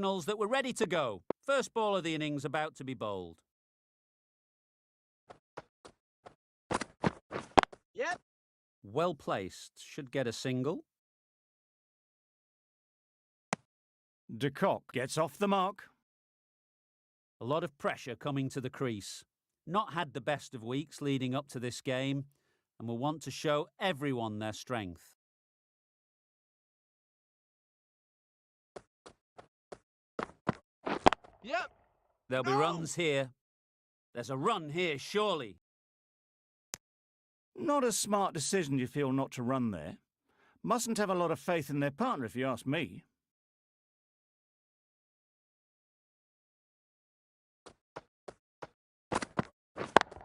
signals that we're ready to go. First ball of the innings about to be bowled. Yep. Well placed. Should get a single. De Kock gets off the mark. A lot of pressure coming to the crease. Not had the best of weeks leading up to this game and will want to show everyone their strength. Yep. There'll be runs here. There's a run here, surely. Not a smart decision, you feel, not to run there. Mustn't have a lot of faith in their partner, if you ask me.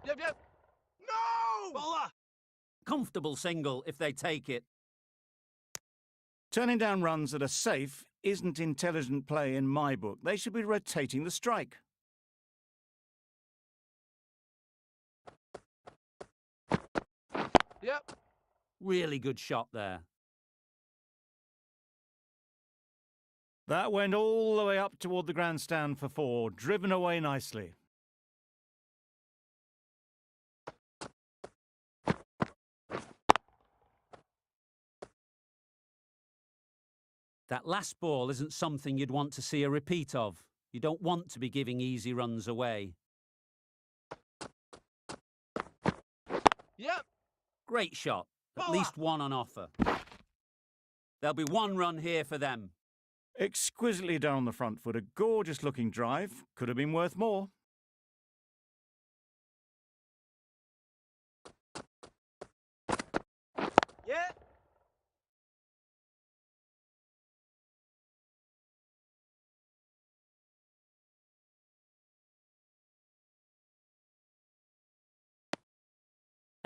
Yep. No! Bowler! Comfortable single if they take it. Turning down runs that are safe isn't intelligent play in my book. They should be rotating the strike. Yep. Really good shot there. That went all the way up toward the grandstand for 4, driven away nicely. That last ball isn't something you'd want to see a repeat of. You don't want to be giving easy runs away. Yep. Great shot. At Bowler. least one on offer. There'll be one run here for them. Exquisitely done on the front foot. A gorgeous looking drive. Could have been worth more. Yeah.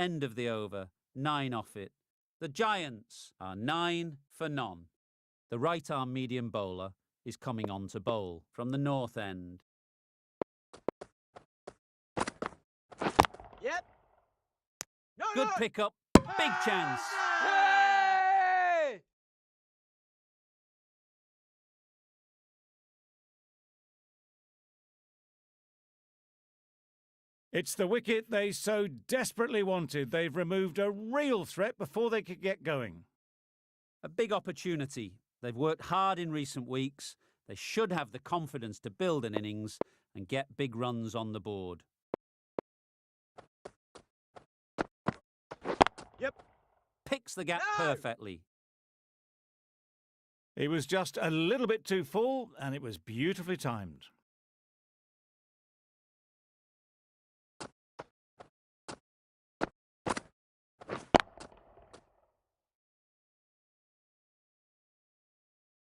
End of the over. 9 off it. The Giants are 9 for none. The right-arm medium bowler is coming on to bowl from the north end. Yep. No, Good no. pickup. Big chance. Hey! It's the wicket they so desperately wanted. They've removed a real threat before they could get going. A big opportunity. They've worked hard in recent weeks. They should have the confidence to build an innings and get big runs on the board. Yep. Picks the gap No! perfectly. It was just a little bit too full, and it was beautifully timed.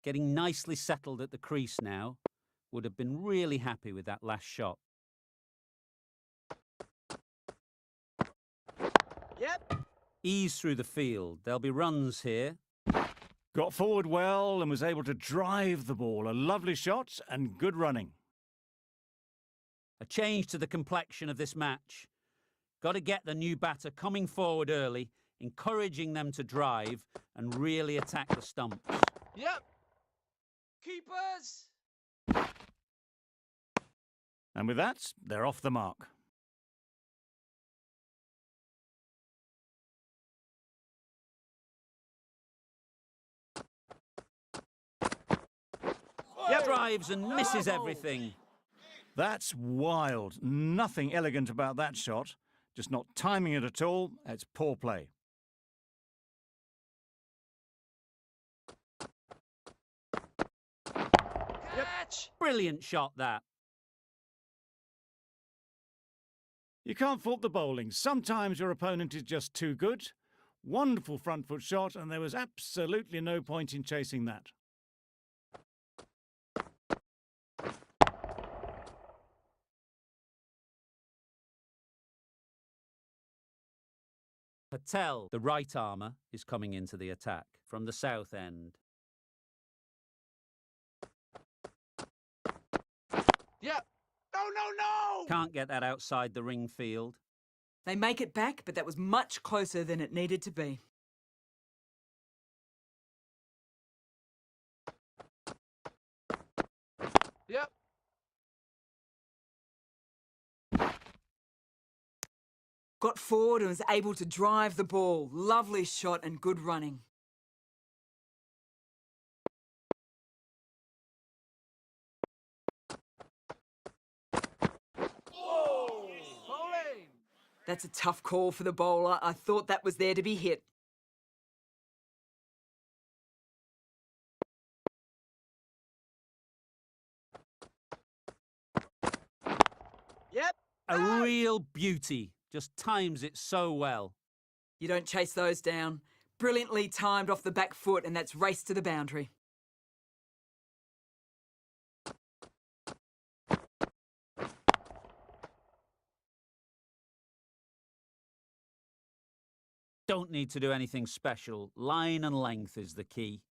Getting nicely settled at the crease now. Would have been really happy with that last shot. Yep. Ease through the field. There'll be runs here. Got forward well and was able to drive the ball. A lovely shot and good running. A change to the complexion of this match. Got to get the new batter coming forward early, encouraging them to drive and really attack the stumps. Yep. Keepers. And with that, they're off the mark. Yep. Drives and misses everything. That's wild. Nothing elegant about that shot. Just not timing it at all. It's poor play. Catch. Brilliant shot, that. You can't fault the bowling. Sometimes your opponent is just too good. Wonderful front foot shot, and there was absolutely no point in chasing that. Patel, the right armour, is coming into the attack from the south end. Yep. No. Can't get that outside the ring field. They make it back, but that was much closer than it needed to be. Yep. Got forward and was able to drive the ball. Lovely shot and good running. Bowling. That's a tough call for the bowler. I thought that was there to be hit. Yep. A No. real beauty. Just times it so well. You don't chase those down. Brilliantly timed off the back foot, and that's race to the boundary. Don't need to do anything special. Line and length is the key.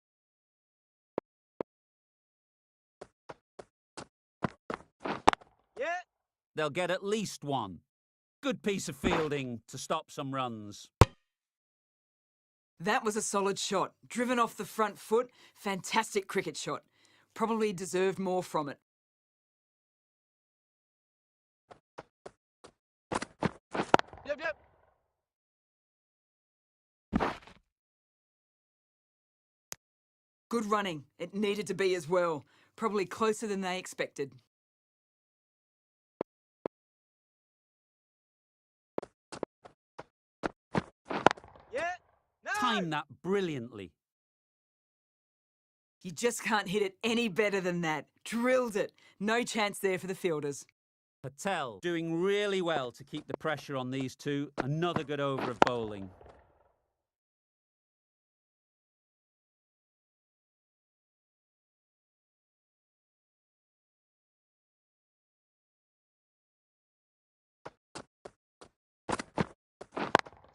Yeah. They'll get at least one. Good piece of fielding to stop some runs. That was a solid shot. Driven off the front foot. Fantastic cricket shot. Probably deserved more from it. Yep. Yep. Good running. It needed to be as well. Probably closer than they expected. Yeah. No. Timed that brilliantly. You just can't hit it any better than that. Drilled it. No chance there for the fielders. Patel doing really well to keep the pressure on these two. Another good over of bowling.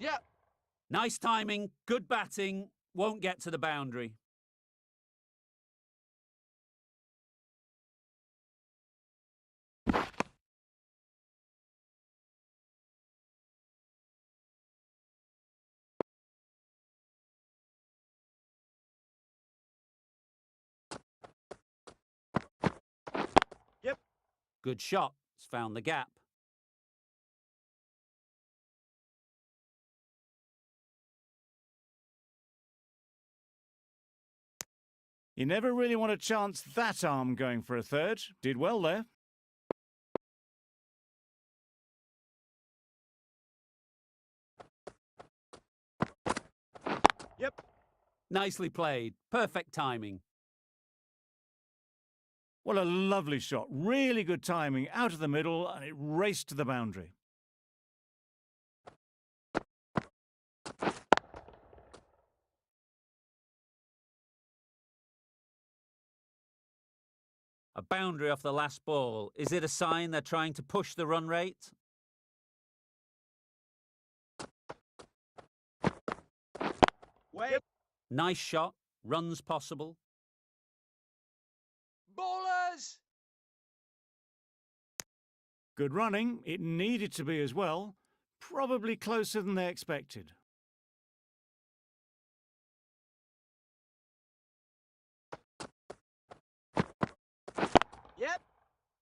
Yep. Nice timing, good batting, won't get to the boundary. Yep. Good shot, it's found the gap. You never really want to chance that arm going for a third. Did well there. Yep. Nicely played, perfect timing. What a lovely shot. Really good timing. Out of the middle, and it raced to the boundary. A boundary off the last ball. Is it a sign they're trying to push the run rate? Wait. Yep. Nice shot, runs possible. Bowlers. Good running. It needed to be as well. Probably closer than they expected. Yep.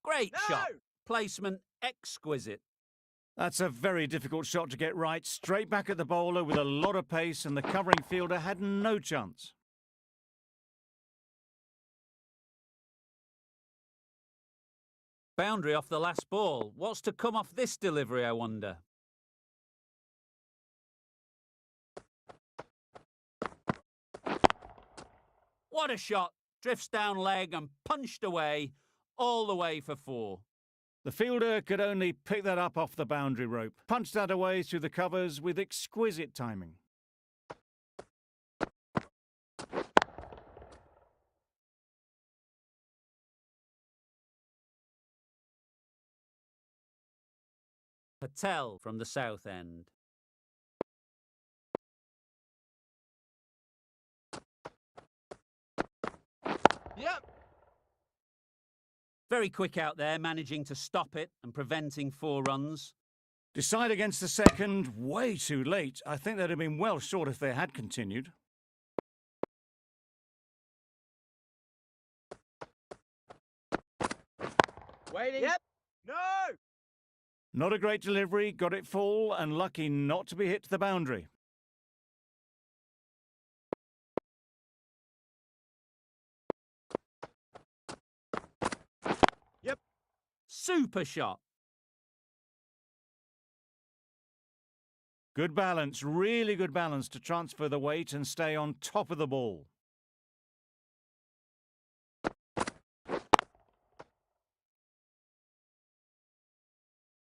Great No. shot. Placement exquisite. That's a very difficult shot to get right. Straight back at the bowler with a lot of pace, and the covering fielder had no chance. Boundary off the last ball. What's to come off this delivery, I wonder? What a shot. Drifts down leg and punched away, all the way for 4. The fielder could only pick that up off the boundary rope. Punched that away through the covers with exquisite timing. Patel from the south end. Yep. Very quick out there, managing to stop it and preventing 4 runs. Decide against the second, way too late. I think they'd have been well short if they had continued. Waiting. Yep. No. Not a great delivery, got it full and lucky not to be hit to the boundary. Yep. Super shot. Good balance, really good balance to transfer the weight and stay on top of the ball.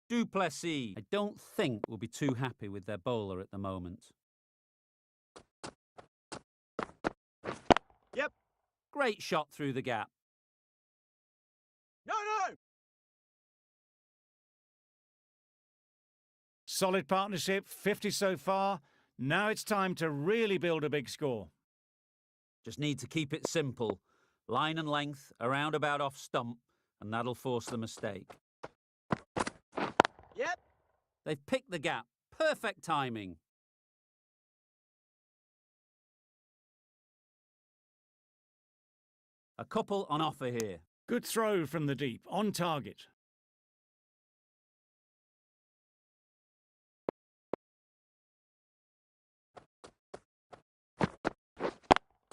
Duplessis, I don't think will be too happy with their bowler at the moment. Yep. Great shot through the gap. No, no. Solid partnership, 50 so far. Now it's time to really build a big score. Just need to keep it simple. Line and length, around about off stump, and that'll force the mistake. Yep. They've picked the gap. Perfect timing. A couple on offer here. Good throw from the deep, on target.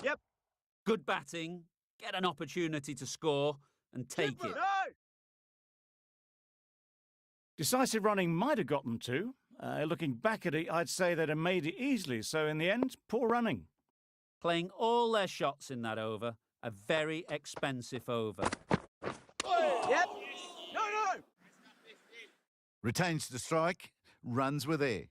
Yep. Good batting, get an opportunity to score and take it. No. Decisive running might have got them to. Looking back at it, I'd say they'd have made it easily. So in the end, poor running. Playing all their shots in that over. A very expensive over. Yep. No, no. Retains the strike, runs were there.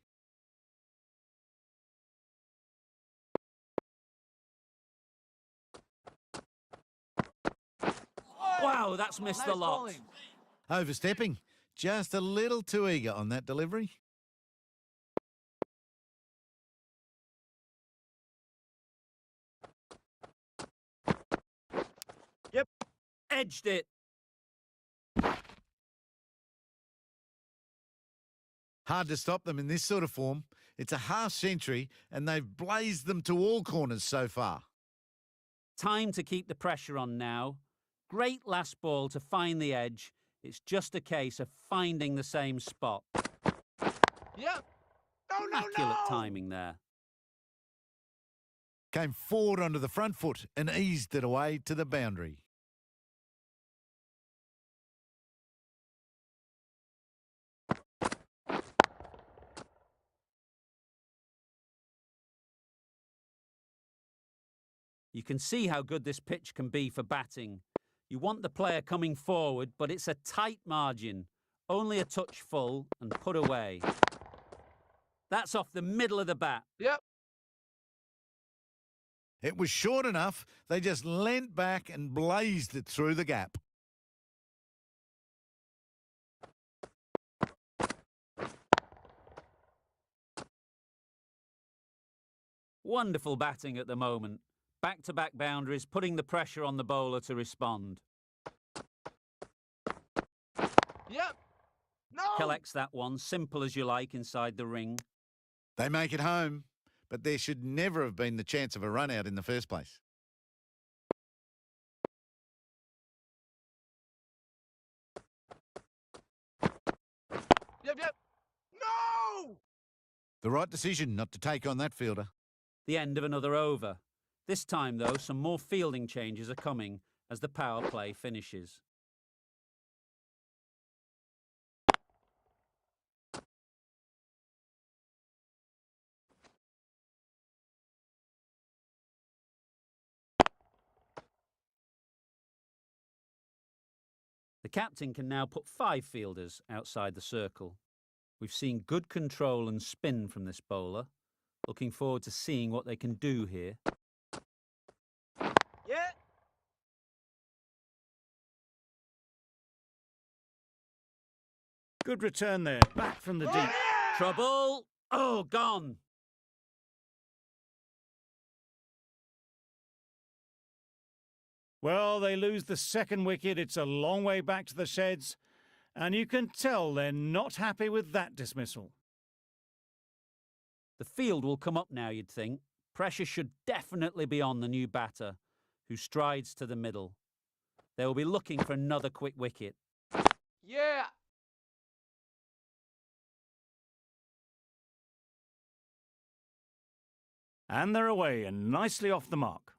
Wow, that's missed the lot. Overstepping, just a little too eager on that delivery. Yep. Edged it. Hard to stop them in this sort of form. It's a half century and they've blazed them to all corners so far. Time to keep the pressure on now. Great last ball to find the edge. It's just a case of finding the same spot. Yep. No, no, Immaculate no. timing there. Came forward onto the front foot and eased it away to the boundary. You can see how good this pitch can be for batting. You want the player coming forward, but it's a tight margin. Only a touch full and put away. That's off the middle of the bat. Yep. It was short enough, they just leant back and blazed it through the gap. Wonderful batting at the moment. Back-to-back boundaries, putting the pressure on the bowler to respond. Yep. No. Collects that one, simple as you like, inside the ring. They make it home, but there should never have been the chance of a run out in the first place. Yep, yep. No. The right decision not to take on that fielder. The end of another over. This time, though, some more fielding changes are coming as the power play finishes. The captain can now put 5 fielders outside the circle. We've seen good control and spin from this bowler. Looking forward to seeing what they can do here. Yeah. Good return there, back from the deep. Trouble! Oh, gone! Well, they lose the second wicket. It's a long way back to the sheds. And you can tell they're not happy with that dismissal. The field will come up now, you'd think. Pressure should definitely be on the new batter, who strides to the middle. They will be looking for another quick wicket. Yeah. And they're away and nicely off the mark.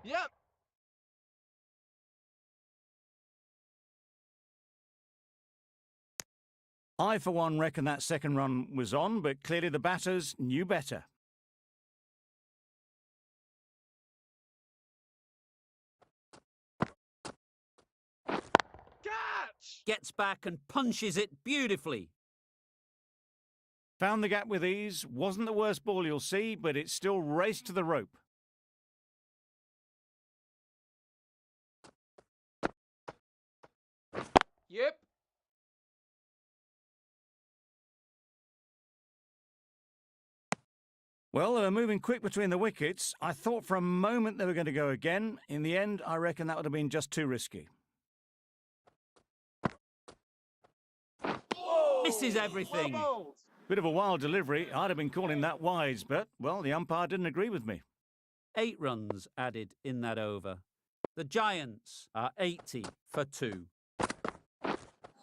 Yep. I, for one, reckon that second run was on, but clearly the batters knew better. Catch. Gets back and punches it beautifully. Found the gap with ease. Wasn't the worst ball you'll see, but it still raced to the rope. Yep. Well, they were moving quick between the wickets. I thought for a moment they were going to go again. In the end, I reckon that would have been just too risky. Misses everything. Bit of a wild delivery. I'd have been calling that wise, but, well, the umpire didn't agree with me. 8 runs added in that over. The Giants are 80 for 2.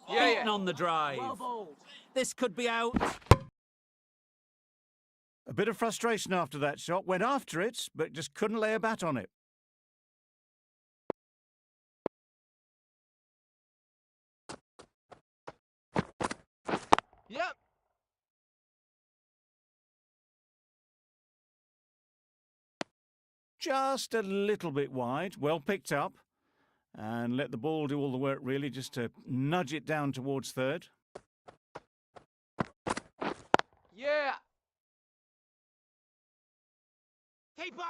Beaten on the drive. This could be out. A bit of frustration after that shot. Went after it, but just couldn't lay a bat on it. Yep. Just a little bit wide. Well picked up. And let the ball do all the work, really, just to nudge it down towards third. Yeah. Keeper.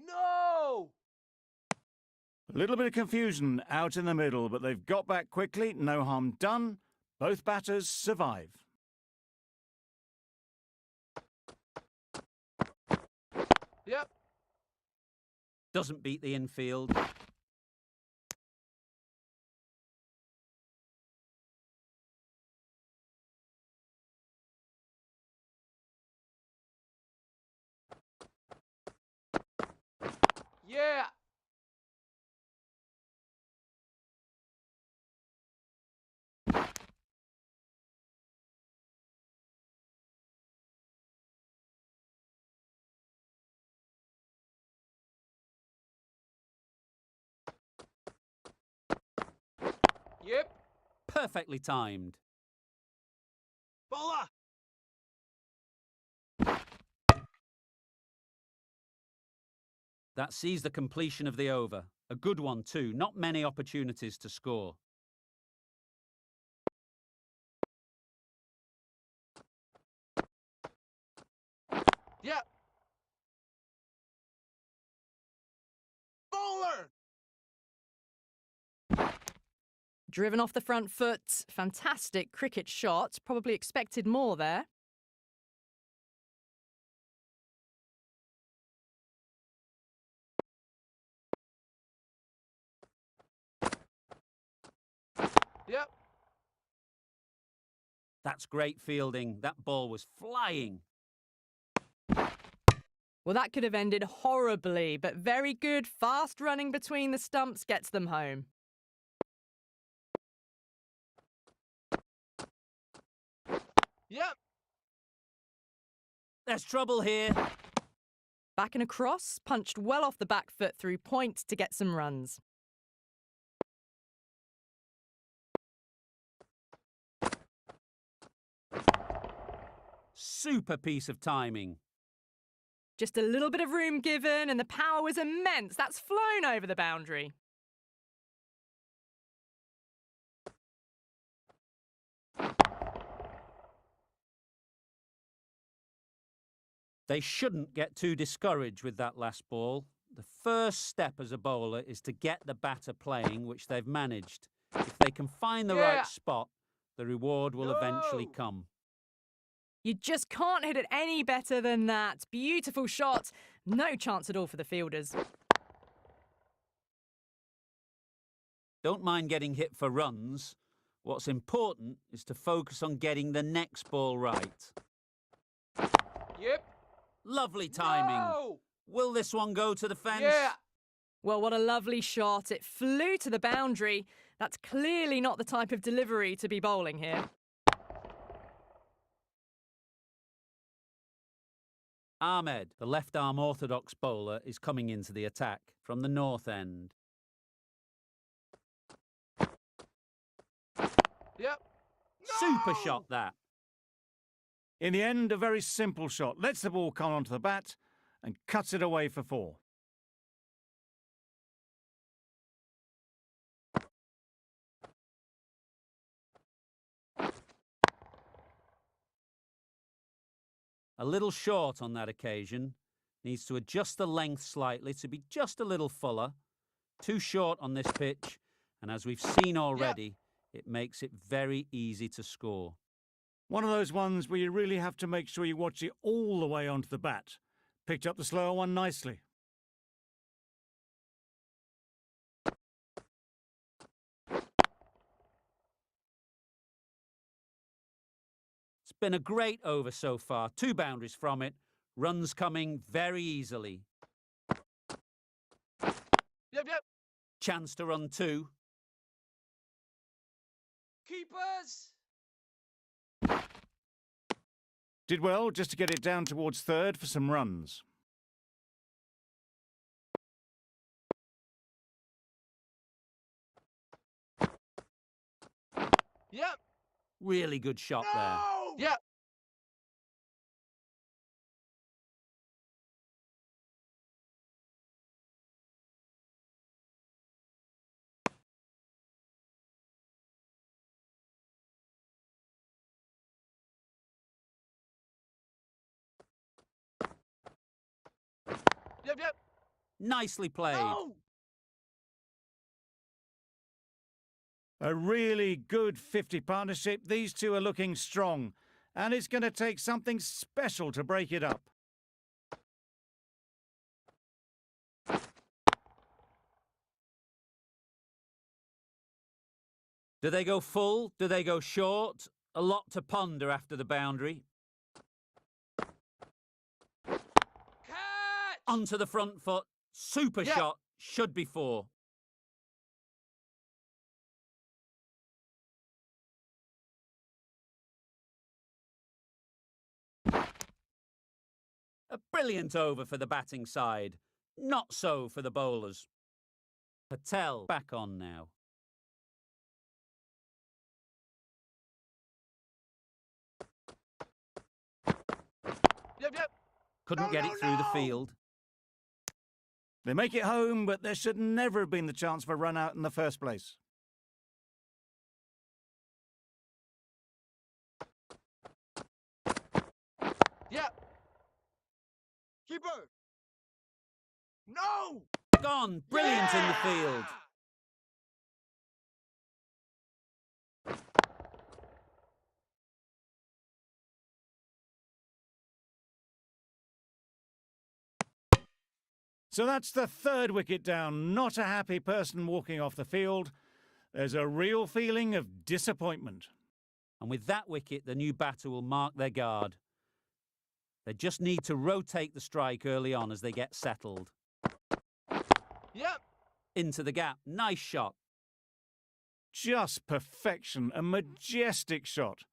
No. A little bit of confusion out in the middle, but they've got back quickly. No harm done. Both batters survive. Yep. Doesn't beat the infield. Yeah. Yep. Perfectly timed. Bowler. That sees the completion of the over. A good one too. Not many opportunities to score. Yep. Bowler. Driven off the front foot. Fantastic cricket shot. Probably expected more there. Yep. That's great fielding. That ball was flying. Well, that could have ended horribly, but very good. Fast running between the stumps gets them home. Yep. There's trouble here. Back and across, punched well off the back foot through point to get some runs. Super piece of timing. Just a little bit of room given and the power was immense. That's flown over the boundary. They shouldn't get too discouraged with that last ball. The first step as a bowler is to get the batter playing, which they've managed. If they can find the Yeah. right spot, the reward will eventually No. come. You just can't hit it any better than that. Beautiful shot. No chance at all for the fielders. Don't mind getting hit for runs. What's important is to focus on getting the next ball right. Yep. Lovely timing. No! Will this one go to the fence? Yeah! Well, what a lovely shot. It flew to the boundary. That's clearly not the type of delivery to be bowling here. Ahmed, the left-arm orthodox bowler, is coming into the attack from the north end. Yep. Super No! shot, that. In the end, a very simple shot. Lets the ball come onto the bat and cuts it away for 4. A little short on that occasion. Needs to adjust the length slightly to be just a little fuller. Too short on this pitch, and as we've seen already, it makes it very easy to score. One of those ones where you really have to make sure you watch it all the way onto the bat. Picked up the slower one nicely. It's been a great over so far. 2 boundaries from it. Runs coming very easily. Yep, yep. Chance to run 2. Keepers! Did well just to get it down towards third for some runs. Yep. Really good shot there. No! Yep. Yep, yep. Nicely played. No! A really good 50 partnership. These two are looking strong, and it's going to take something special to break it up. Do they go full? Do they go short? A lot to ponder after the boundary. Catch! Onto the front foot. Super Yeah. shot. Should be 4. A brilliant over for the batting side. Not so for the bowlers. Patel back on now. Yep, yep. Couldn't No, get no, it through the no. field. They make it home, but there should never have been the chance for a run out in the first place. Yep. Keeper! No! Gone. Brilliant in the field. So that's the 3rd wicket down. Not a happy person walking off the field. There's a real feeling of disappointment. And with that wicket, the new batter will mark their guard. They just need to rotate the strike early on as they get settled. Yep. Into the gap. Nice shot. Just perfection, a majestic shot.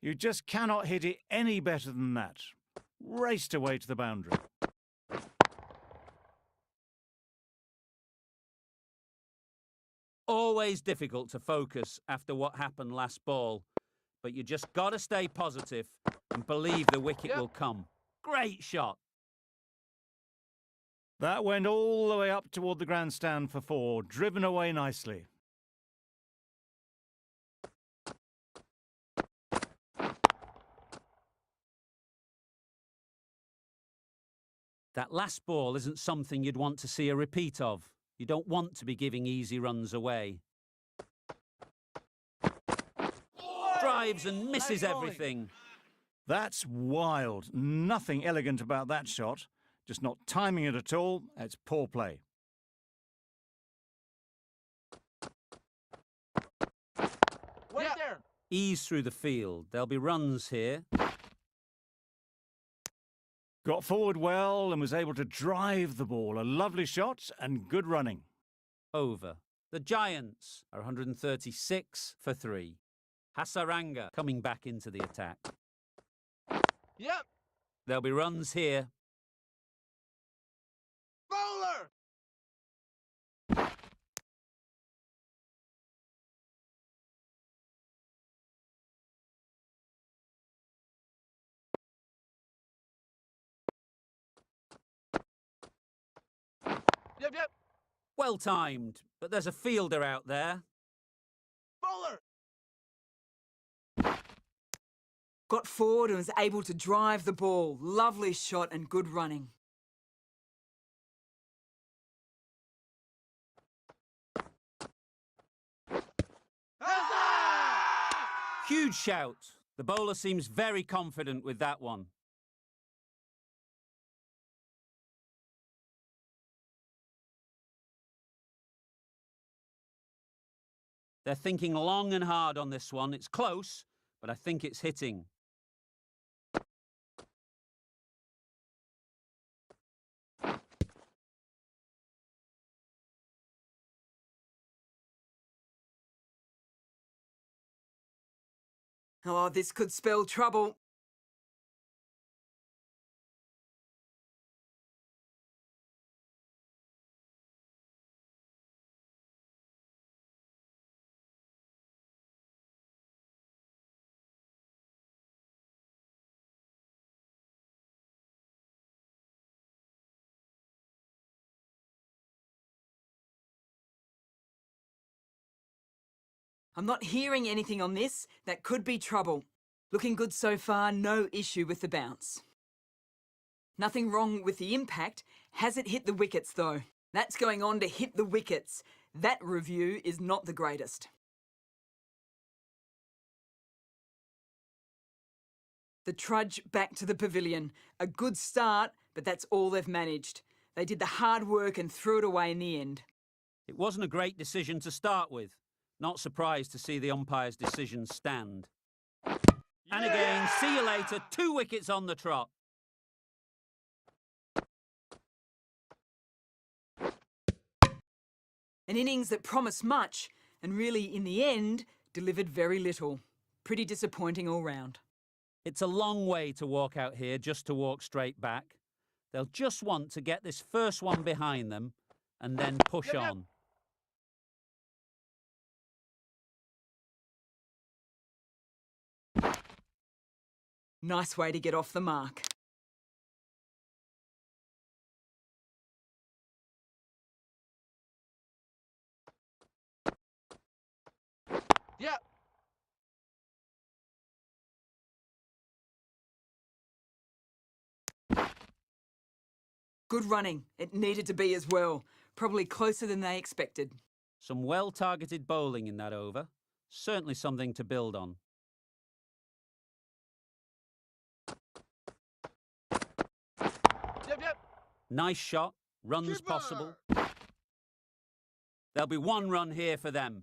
You just cannot hit it any better than that. Raced away to the boundary. Always difficult to focus after what happened last ball, but you just got to stay positive and believe the wicket will come. Great shot. That went all the way up toward the grandstand for 4, driven away nicely. That last ball isn't something you'd want to see a repeat of. You don't want to be giving easy runs away. Drives and misses everything. That's wild. Nothing elegant about that shot. Just not timing it at all. It's poor play. Wait there. Ease through the field. There'll be runs here. Got forward well and was able to drive the ball. A lovely shot and good running. Over. The Giants are 136 for 3. Hasaranga coming back into the attack. Yep. There'll be runs here. Bowler. Yep, yep. Well timed, but there's a fielder out there. Bowler. Got forward and was able to drive the ball. Lovely shot and good running. Huge shout. The bowler seems very confident with that one. They're thinking long and hard on this one. It's close, but I think it's hitting. Oh, this could spell trouble. I'm not hearing anything on this. That could be trouble. Looking good so far, no issue with the bounce. Nothing wrong with the impact. Has it hit the wickets though? That's going on to hit the wickets. That review is not the greatest. The trudge back to the pavilion. A good start, but that's all they've managed. They did the hard work and threw it away in the end. It wasn't a great decision to start with. Not surprised to see the umpire's decision stand. And again, see you later, 2 wickets on the trot. An innings that promised much and really, in the end, delivered very little. Pretty disappointing all round. It's a long way to walk out here just to walk straight back. They'll just want to get this first one behind them and then push on. Nice way to get off the mark. Yeah. Good running. It needed to be as well. Probably closer than they expected. Some well-targeted bowling in that over. Certainly something to build on. Yep, yep. Nice shot. Runs Keeper. possible. There'll be 1 run here for them.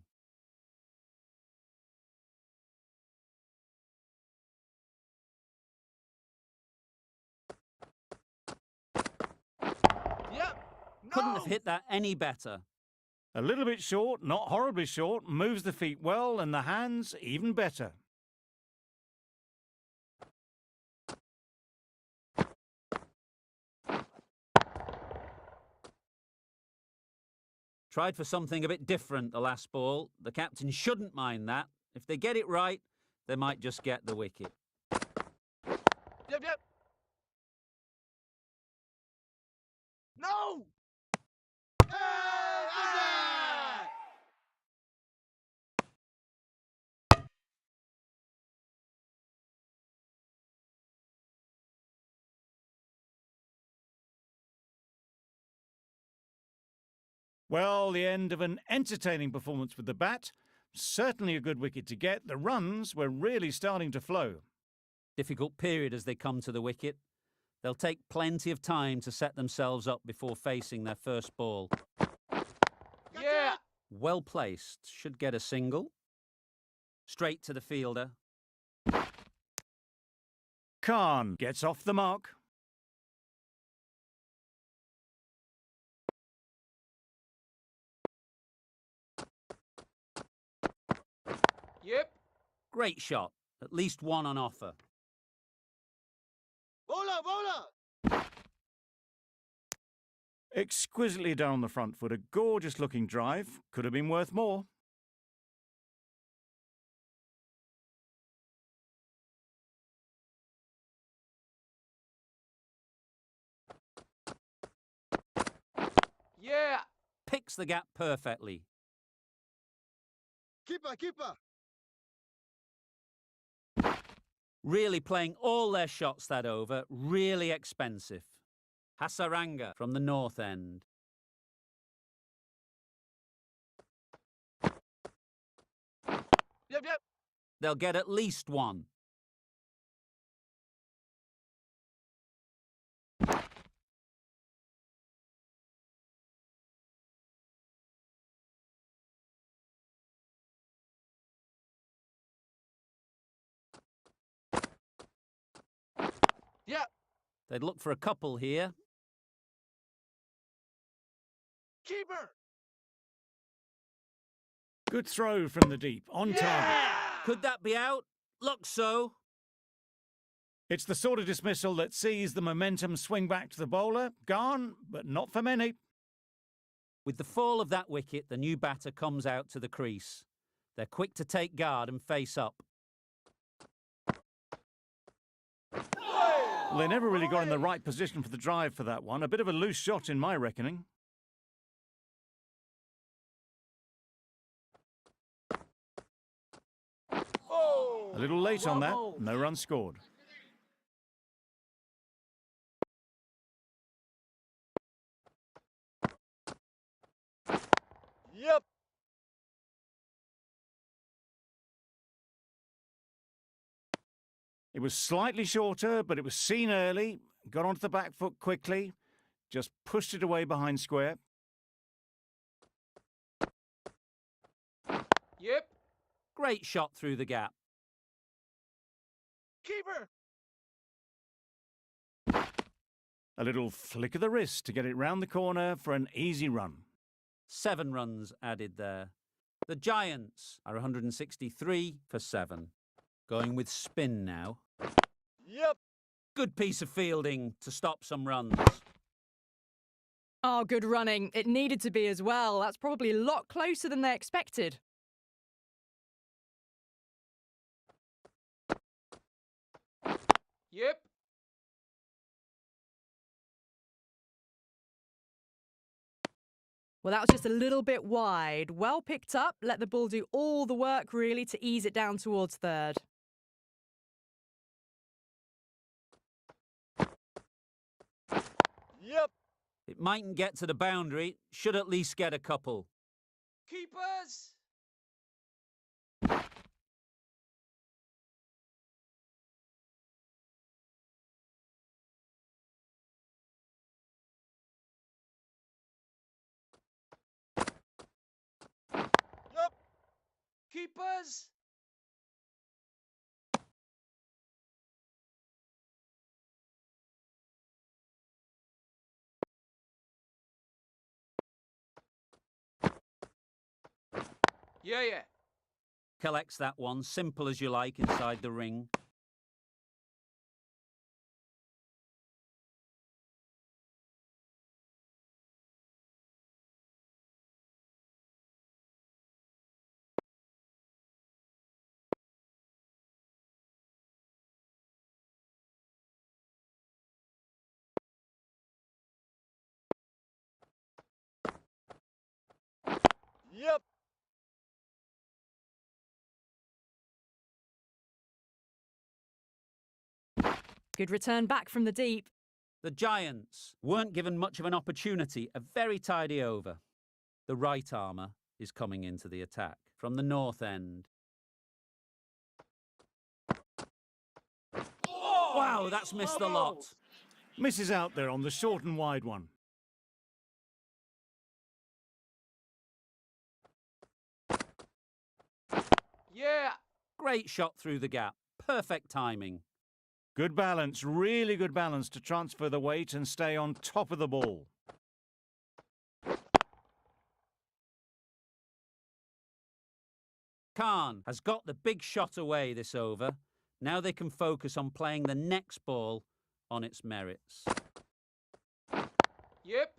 Yep. Couldn't No. have hit that any better. A little bit short, not horribly short, moves the feet well and the hands even better. Tried for something a bit different the last ball. The captain shouldn't mind that. If they get it right, they might just get the wicket. Yep, yep. No. Hey, Isaac! Well, the end of an entertaining performance with the bat. Certainly a good wicket to get. The runs were really starting to flow. Difficult period as they come to the wicket. They'll take plenty of time to set themselves up before facing their first ball. Yeah. Well placed. Should get a single. Straight to the fielder. Khan gets off the mark. Yep. Great shot. At least one on offer. Bowler, bowler. Exquisitely done on the front foot. A gorgeous looking drive. Could have been worth more. Yeah. Picks the gap perfectly. Keeper, keeper. Really playing all their shots that over. Really expensive. Hasaranga from the north end. Yep, yep. They'll get at least one. Yep. They'd look for a couple here. Keeper. Good throw from the deep. On target. Yeah. Could that be out? Looks so. It's the sort of dismissal that sees the momentum swing back to the bowler. Gone, but not for many. With the fall of that wicket, the new batter comes out to the crease. They're quick to take guard and face up. Well, they never really got in the right position for the drive for that one. A bit of a loose shot in my reckoning. A little late on that. No run scored. Yep. It was slightly shorter, but it was seen early. Got onto the back foot quickly. Just pushed it away behind square. Yep. Great shot through the gap. Keeper. A little flick of the wrist to get it round the corner for an easy run. 7 runs added there. The Giants are 163 for 7. Going with spin now. Yep. Good piece of fielding to stop some runs. Oh, good running. It needed to be as well. That's probably a lot closer than they expected. Yep. Well, that was just a little bit wide. Well picked up. Let the ball do all the work, really, to ease it down towards third. Yep. It mightn't get to the boundary. Should at least get a couple. Keepers. Yep. Keepers. Yeah, yeah. Collects that one, simple as you like, inside the ring. Yep. Good return back from the deep. The Giants weren't given much of an opportunity. A very tidy over. The right armour is coming into the attack from the north end. Wow, that's missed the lot. Misses out there on the short and wide one. Yeah. Great shot through the gap. Perfect timing. Good balance, really good balance to transfer the weight and stay on top of the ball. Khan has got the big shot away this over. Now they can focus on playing the next ball on its merits. Yep.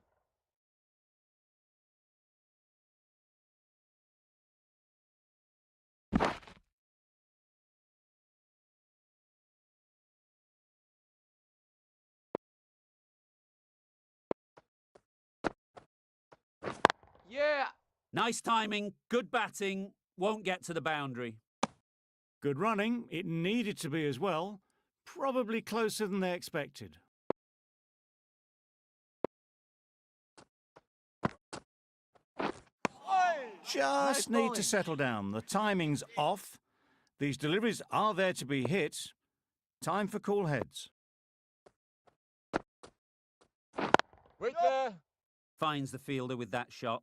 Yeah. Nice timing, good batting, won't get to the boundary. Good running. It needed to be as well. Probably closer than they expected. Just need to settle down. The timing's off. These deliveries are there to be hit. Time for cool heads. Wait there. Finds the fielder with that shot.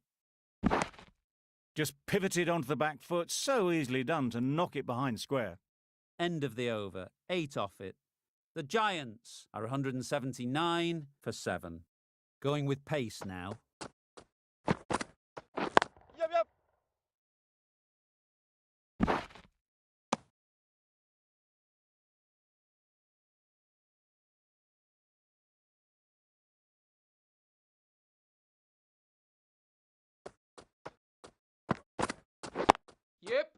Just pivoted onto the back foot. So easily done to knock it behind square. End of the over, 8 off it. The Giants are 179 for 7. Going with pace now. Yep, yep. Yep.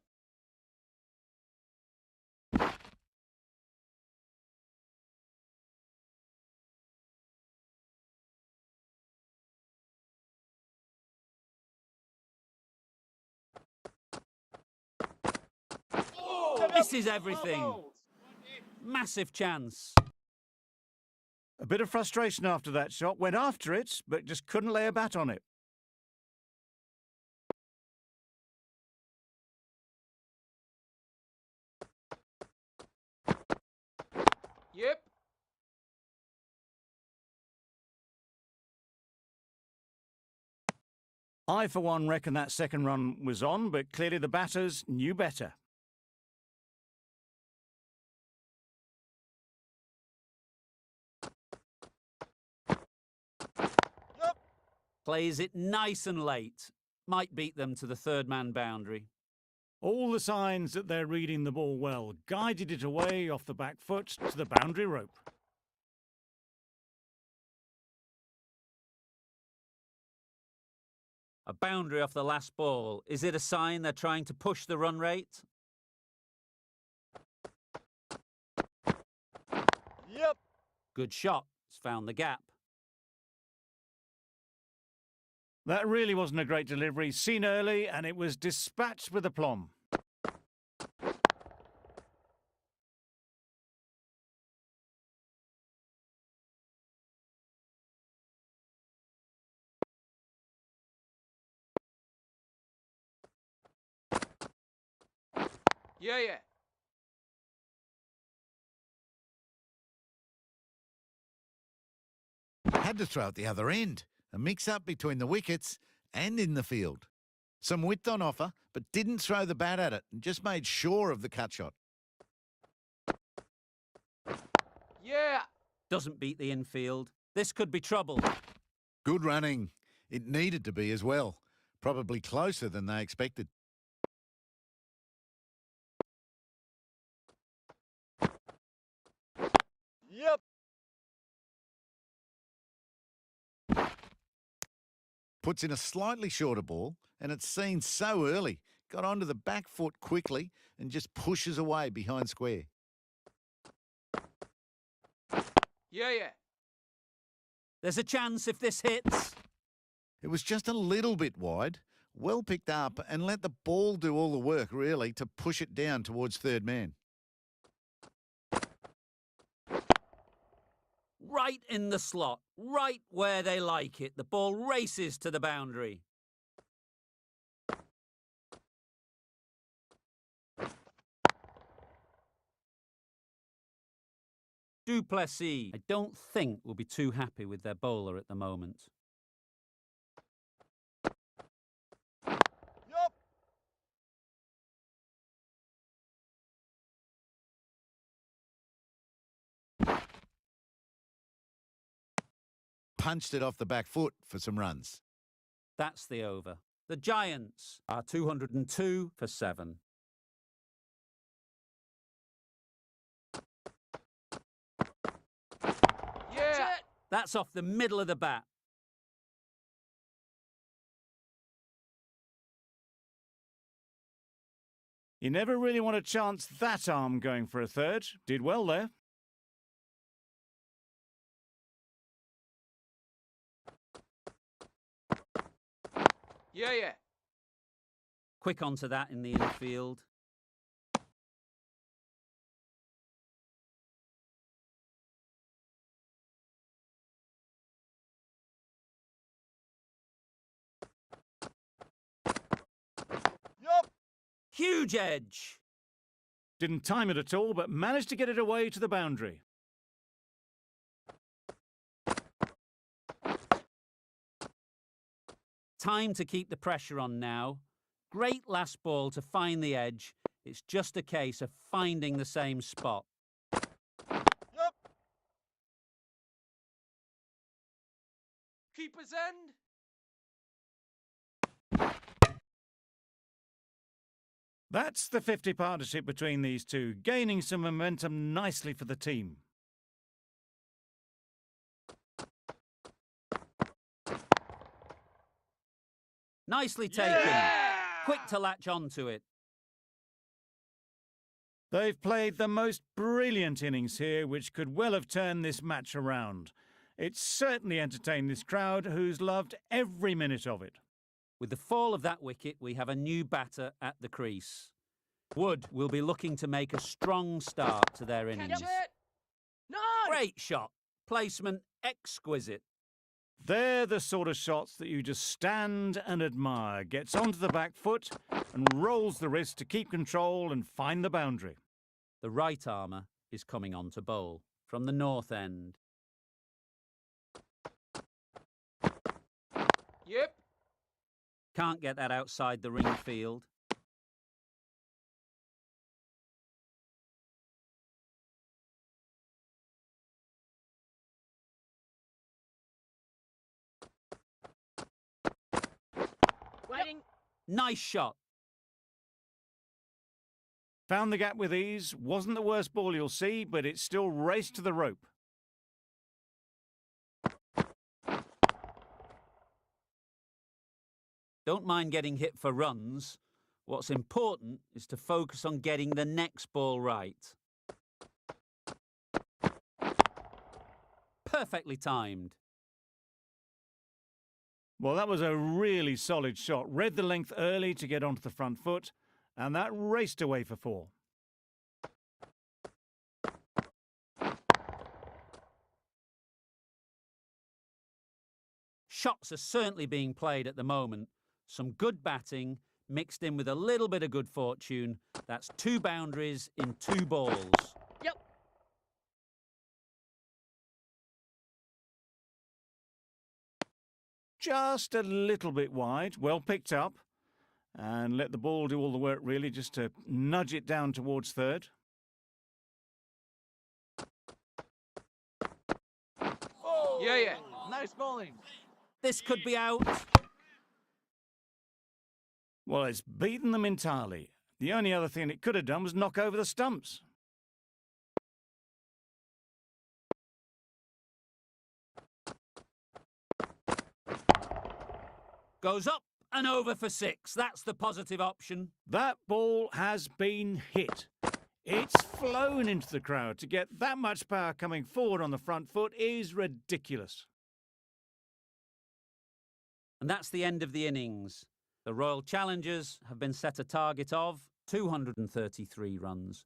This is everything. Massive chance. A bit of frustration after that shot. Went after it, but just couldn't lay a bat on it. Yep. I, for one, reckon that second run was on, but clearly the batters knew better. Yep. Plays it nice and late. Might beat them to the third man boundary. All the signs that they're reading the ball well. Guided it away off the back foot to the boundary rope. A boundary off the last ball. Is it a sign they're trying to push the run rate? Yep. Good shot. It's found the gap. That really wasn't a great delivery. Seen early, and it was dispatched with aplomb. Yeah, yeah. Had to throw at the other end. A mix-up between the wickets and in the field. Some width on offer, but didn't throw the bat at it and just made sure of the cut shot. Yeah. Doesn't beat the infield. This could be trouble. Good running. It needed to be as well. Probably closer than they expected. Yep. Puts in a slightly shorter ball, and it's seen so early. Got onto the back foot quickly and just pushes away behind square. Yeah, yeah. There's a chance if this hits. It was just a little bit wide. Well picked up and let the ball do all the work, really, to push it down towards third man. Right in the slot. Right where they like it. The ball races to the boundary. Duplessis, I don't think, will be too happy with their bowler at the moment. Yep. Punched it off the back foot for some runs. That's the over. The Giants are 202 for 7. That's off the middle of the bat. You never really want to chance that arm going for a third. Did well there. Yeah, yeah. Quick onto that in the infield. Yup. Huge edge. Didn't time it at all, but managed to get it away to the boundary. Time to keep the pressure on now. Great last ball to find the edge. It's just a case of finding the same spot. Yup. Keeper's end. That's the 50 partnership between these two, gaining some momentum nicely for the team. Nicely taken. Yeah! Quick to latch onto it. They've played the most brilliant innings here, which could well have turned this match around. It's certainly entertained this crowd, who's loved every minute of it. With the fall of that wicket, we have a new batter at the crease. Wood will be looking to make a strong start to their innings. Catch it. No. Great shot. Placement exquisite. They're the sort of shots that you just stand and admire. Gets onto the back foot and rolls the wrist to keep control and find the boundary. The right armour is coming on to bowl from the north end. Yep. Can't get that outside the ring field. Waiting. Nice shot. Found the gap with ease. Wasn't the worst ball you'll see, but it still raced to the rope. Don't mind getting hit for runs. What's important is to focus on getting the next ball right. Perfectly timed. Well, that was a really solid shot. Read the length early to get onto the front foot, and that raced away for 4. Shots are certainly being played at the moment. Some good batting mixed in with a little bit of good fortune. That's 2 boundaries in 2 balls. Yep. Just a little bit wide. Well picked up. And let the ball do all the work, really, just to nudge it down towards third. Oh. Yeah, yeah. Nice bowling. This could be out. Well, it's beaten them entirely. The only other thing it could have done was knock over the stumps. Goes up and over for 6. That's the positive option. That ball has been hit. It's flown into the crowd. To get that much power coming forward on the front foot is ridiculous. And that's the end of the innings. The Royal Challengers have been set a target of 233 runs.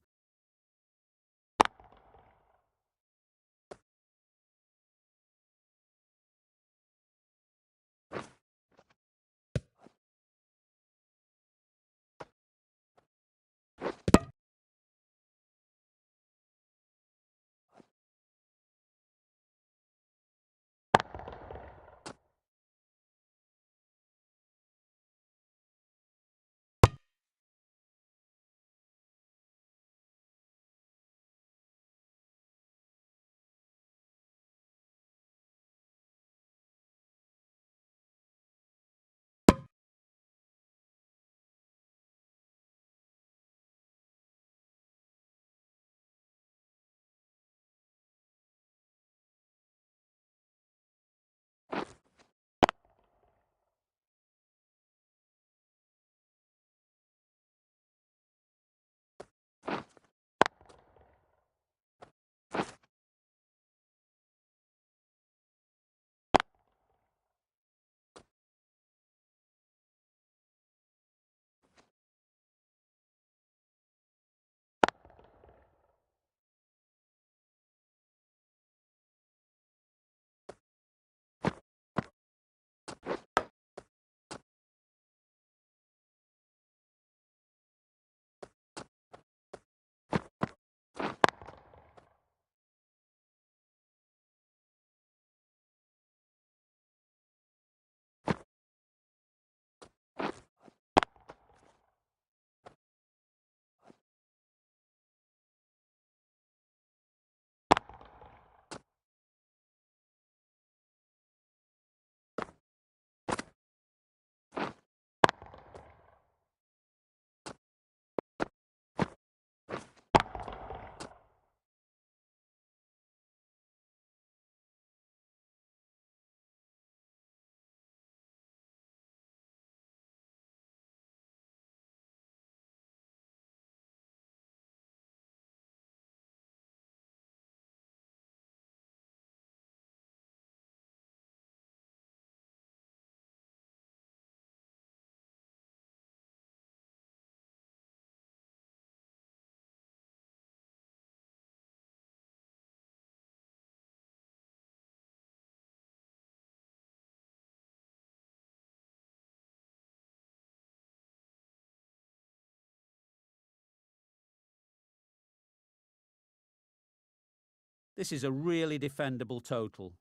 This is a really defendable total.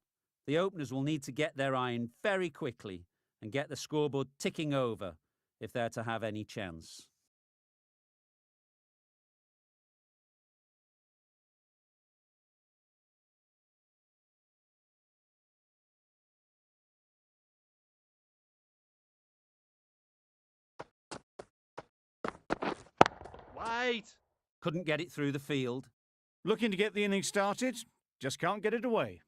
The openers will need to get their iron very quickly and get the scoreboard ticking over if they're to have any chance. Wait. Couldn't get it through the field. Looking to get the innings started, just can't get it away.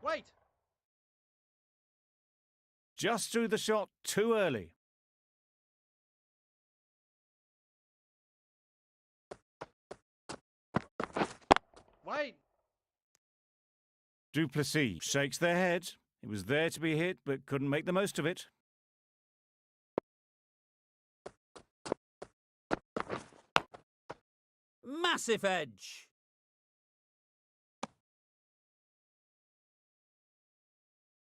Wait. Just threw the shot too early. Wait. Duplessis shakes their head. It was there to be hit, but couldn't make the most of it. Massive edge.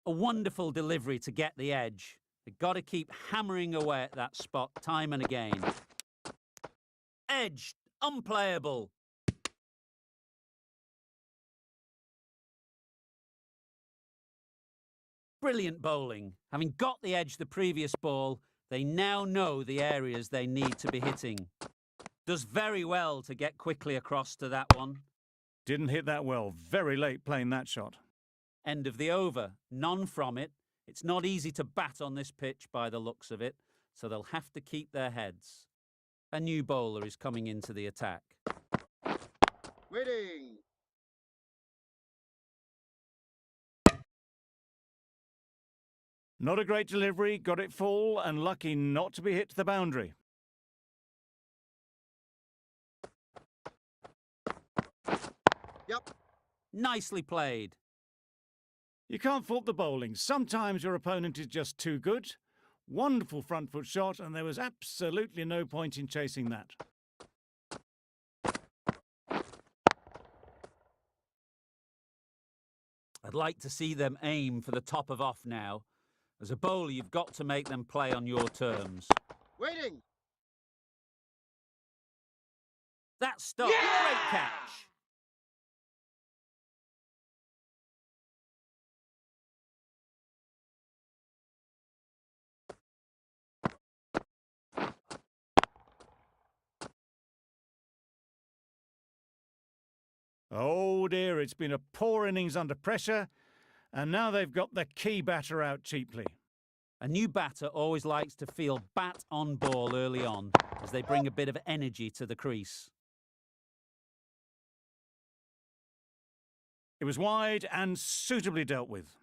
A wonderful delivery to get the edge. They've got to keep hammering away at that spot time and again. Edge, unplayable. Brilliant bowling. Having got the edge the previous ball, they now know the areas they need to be hitting. Does very well to get quickly across to that one. Didn't hit that well. Very late playing that shot. End of the over. None from it. It's not easy to bat on this pitch by the looks of it, so they'll have to keep their heads. A new bowler is coming into the attack. Waiting. Not a great delivery, got it full and lucky not to be hit to the boundary. Yep. Nicely played. You can't fault the bowling. Sometimes your opponent is just too good. Wonderful front foot shot, and there was absolutely no point in chasing that. I'd like to see them aim for the top of off now. As a bowler, you've got to make them play on your terms. Waiting. That stop, great catch. Oh dear, it's been a poor innings under pressure, and now they've got the key batter out cheaply. A new batter always likes to feel bat on ball early on, as they bring a bit of energy to the crease. It was wide and suitably dealt with.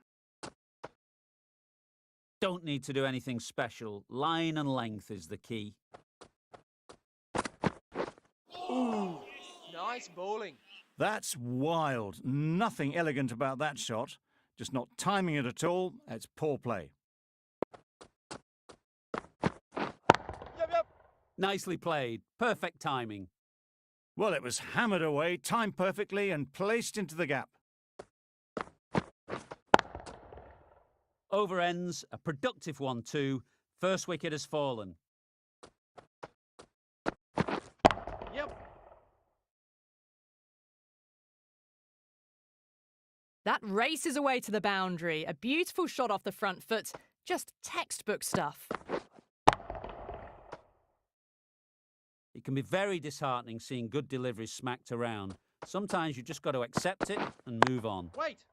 Don't need to do anything special. Line and length is the key. Ooh. Nice bowling. That's wild. Nothing elegant about that shot. Just not timing it at all. It's poor play. Yep. Nicely played. Perfect timing. Well, it was hammered away, timed perfectly and placed into the gap. Over ends, a productive one too. First wicket has fallen. Yep. That races away to the boundary. A beautiful shot off the front foot. Just textbook stuff. It can be very disheartening seeing good deliveries smacked around. Sometimes you've just got to accept it and move on. Wait.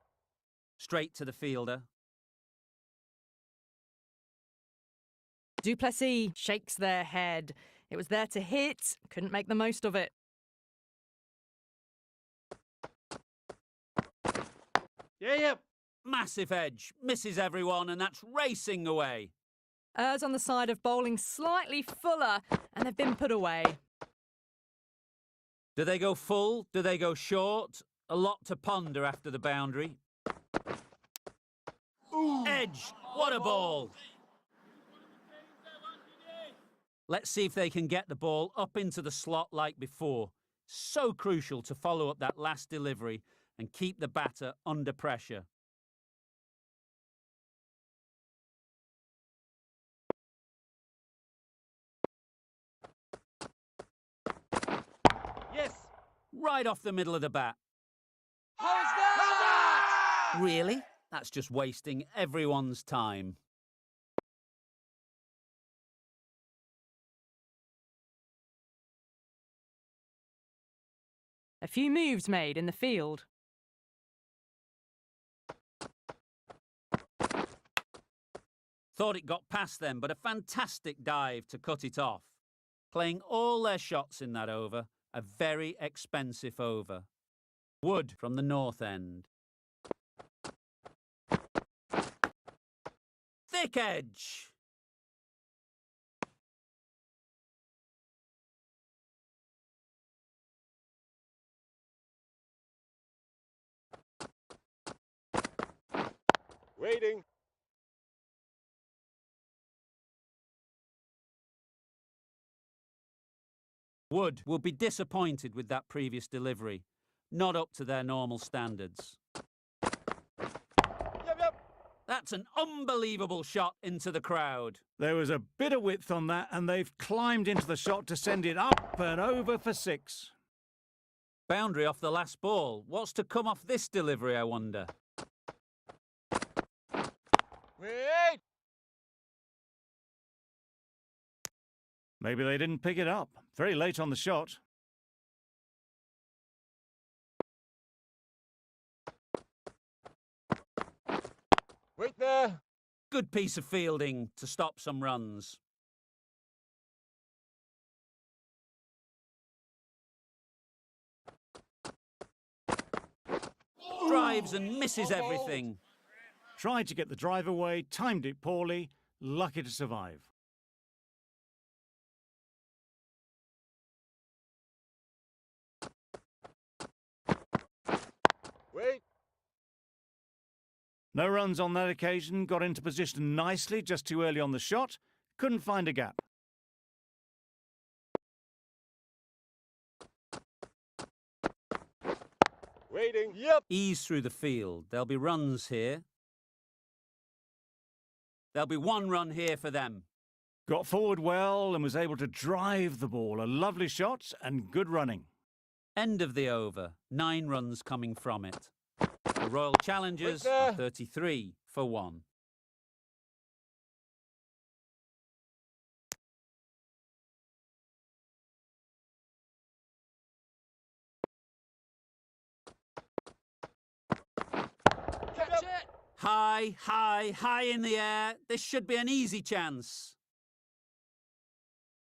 Straight to the fielder. Duplessis shakes their head. It was there to hit, couldn't make the most of it. Yep. Massive edge. Misses everyone, and that's racing away. Errs on the side of bowling slightly fuller, and they've been put away. Do they go full? Do they go short? A lot to ponder after the boundary. Ooh. Edge. What a ball. Let's see if they can get the ball up into the slot like before. So crucial to follow up that last delivery and keep the batter under pressure. right off the middle of the bat. How's that? Really? That's just wasting everyone's time. A few moves made in the field. Thought it got past them, but a fantastic dive to cut it off. Playing all their shots in that over, a very expensive over. Wood from the north end. Thick edge. Waiting. Wood will be disappointed with that previous delivery. Not up to their normal standards. Yep. That's an unbelievable shot into the crowd. There was a bit of width on that, and they've climbed into the shot to send it up and over for 6. Boundary off the last ball. What's to come off this delivery, I wonder? Wait. Maybe they didn't pick it up. Very late on the shot. Wait there. Good piece of fielding to stop some runs. Drives and misses everything. Tried to get the drive away, timed it poorly, lucky to survive. Wait. No runs on that occasion, got into position nicely just too early on the shot, couldn't find a gap. Waiting. Yep. Ease through the field. There'll be runs here. There'll be 1 run here for them. Got forward well and was able to drive the ball. A lovely shot and good running. End of the over. 9 runs coming from it. The Royal Challengers Wait are there. 33 for 1. Catch it. High, high, high in the air. This should be an easy chance.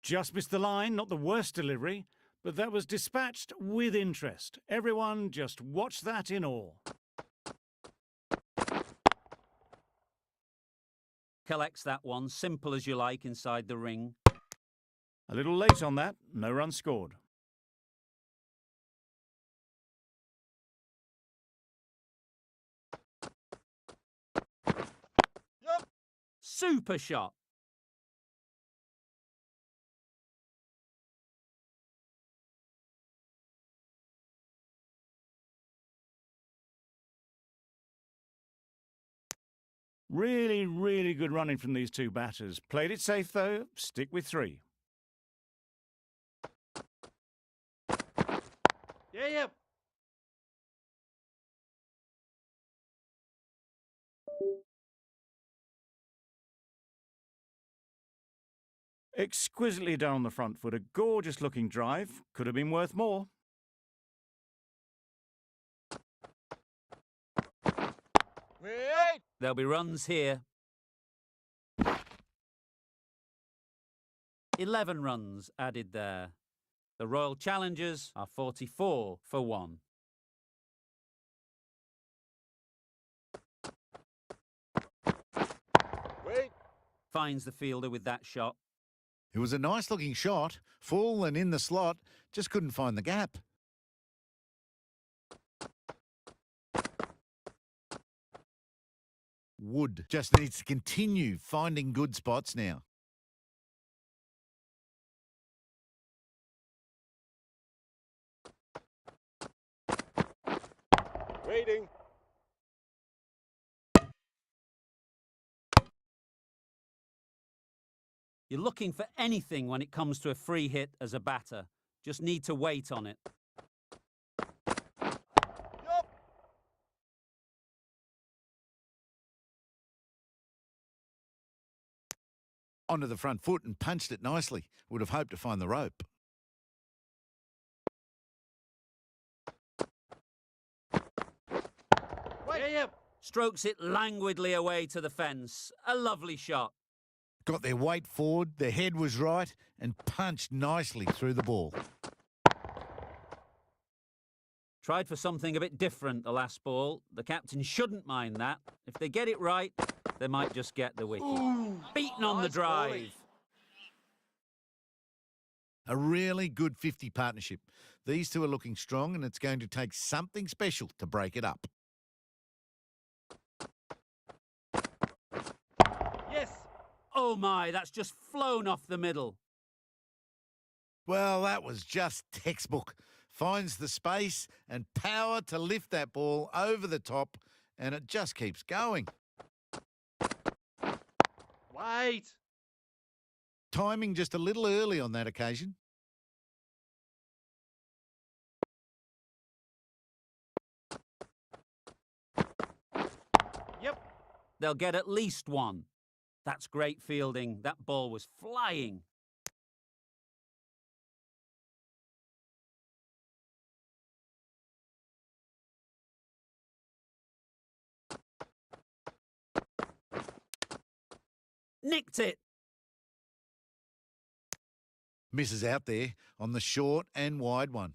Just missed the line, not the worst delivery, but that was dispatched with interest. Everyone just watched that in awe. Collects that one, simple as you like, inside the ring. A little late on that, no run scored. Yep. Super shot. Really, really good running from these 2 batters. Played it safe though, stick with 3. Yep. Exquisitely done on the front foot, a gorgeous looking drive. Could have been worth more. Wait. There'll be runs here. 11 runs added there. The Royal Challengers are 44 for 1. Wait. Finds the fielder with that shot. It was a nice looking shot, full and in the slot, just couldn't find the gap. Wood just needs to continue finding good spots now. Waiting. You're looking for anything when it comes to a free hit as a batter. Just need to wait on it. onto the front foot and punched it nicely. Would have hoped to find the rope. Yep. Strokes it languidly away to the fence. A lovely shot. Got their weight forward, their head was right, and punched nicely through the ball. Tried for something a bit different the last ball. The captain shouldn't mind that. If they get it right, they might just get the wicket. Beaten on the Nice drive. bowling. A really good 50 partnership. These two are looking strong, and it's going to take something special to break it up. Yes. Oh my, that's just flown off the middle. Well, that was just textbook. Finds the space and power to lift that ball over the top, and it just keeps going. Wait. Timing just a little early on that occasion. Yep. They'll get at least one. That's great fielding. That ball was flying. Nicked it. Misses out there on the short and wide one.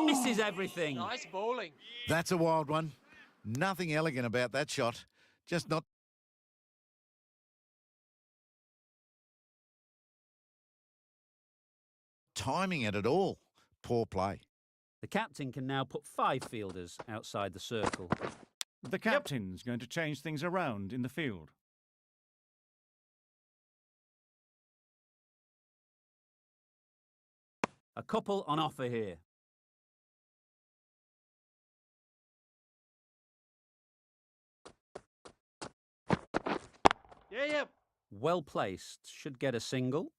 Misses everything. Nice bowling. That's a wild one. Nothing elegant about that shot. Just not timing it at all. Poor play. The captain can now put 5 fielders outside the circle. The captain's going to change things around in the field. A couple on offer here. Yep. Well placed. Should get a single.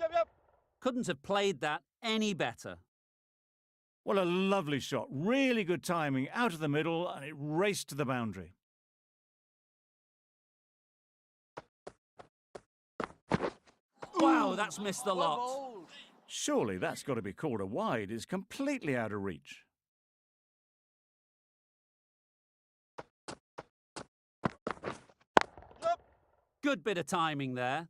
Yep. Couldn't have played that any better. What a lovely shot. Really good timing out of the middle, and it raced to the boundary. Wow, that's missed the Well lot. bowled. Surely that's got to be called a wide. It's completely out of reach. Yep. Good bit of timing there.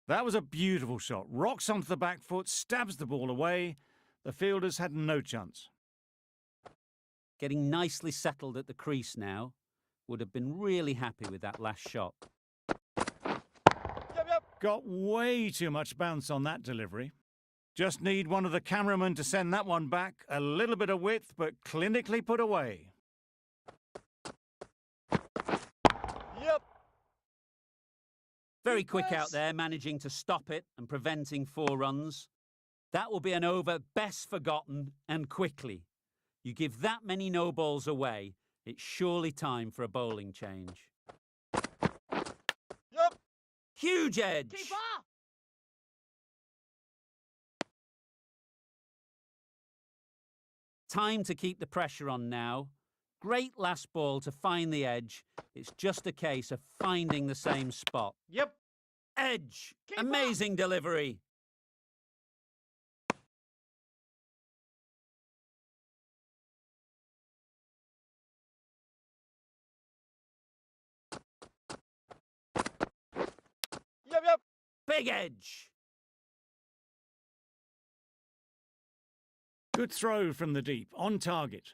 That was a beautiful shot. Rocks onto the back foot, stabs the ball away. The fielders had no chance. Getting nicely settled at the crease now. Would have been really happy with that last shot. Yep. Got way too much bounce on that delivery. Just need one of the cameramen to send that one back. A little bit of width, but clinically put away. Yep. Very Good quick pass. out there, managing to stop it and preventing 4 runs. That will be an over best forgotten and quickly. You give that many no balls away, it's surely time for a bowling change. Yep. Huge edge. Keeper. Time to keep the pressure on now. Great last ball to find the edge. It's just a case of finding the same spot. Yep. Edge. Keeper. Amazing delivery. Yep. Big edge. Good throw from the deep, on target.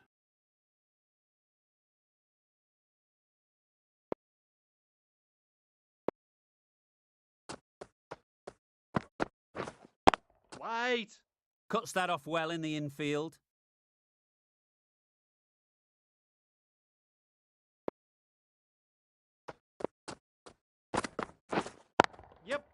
Wait. Cuts that off well in the infield. Yep.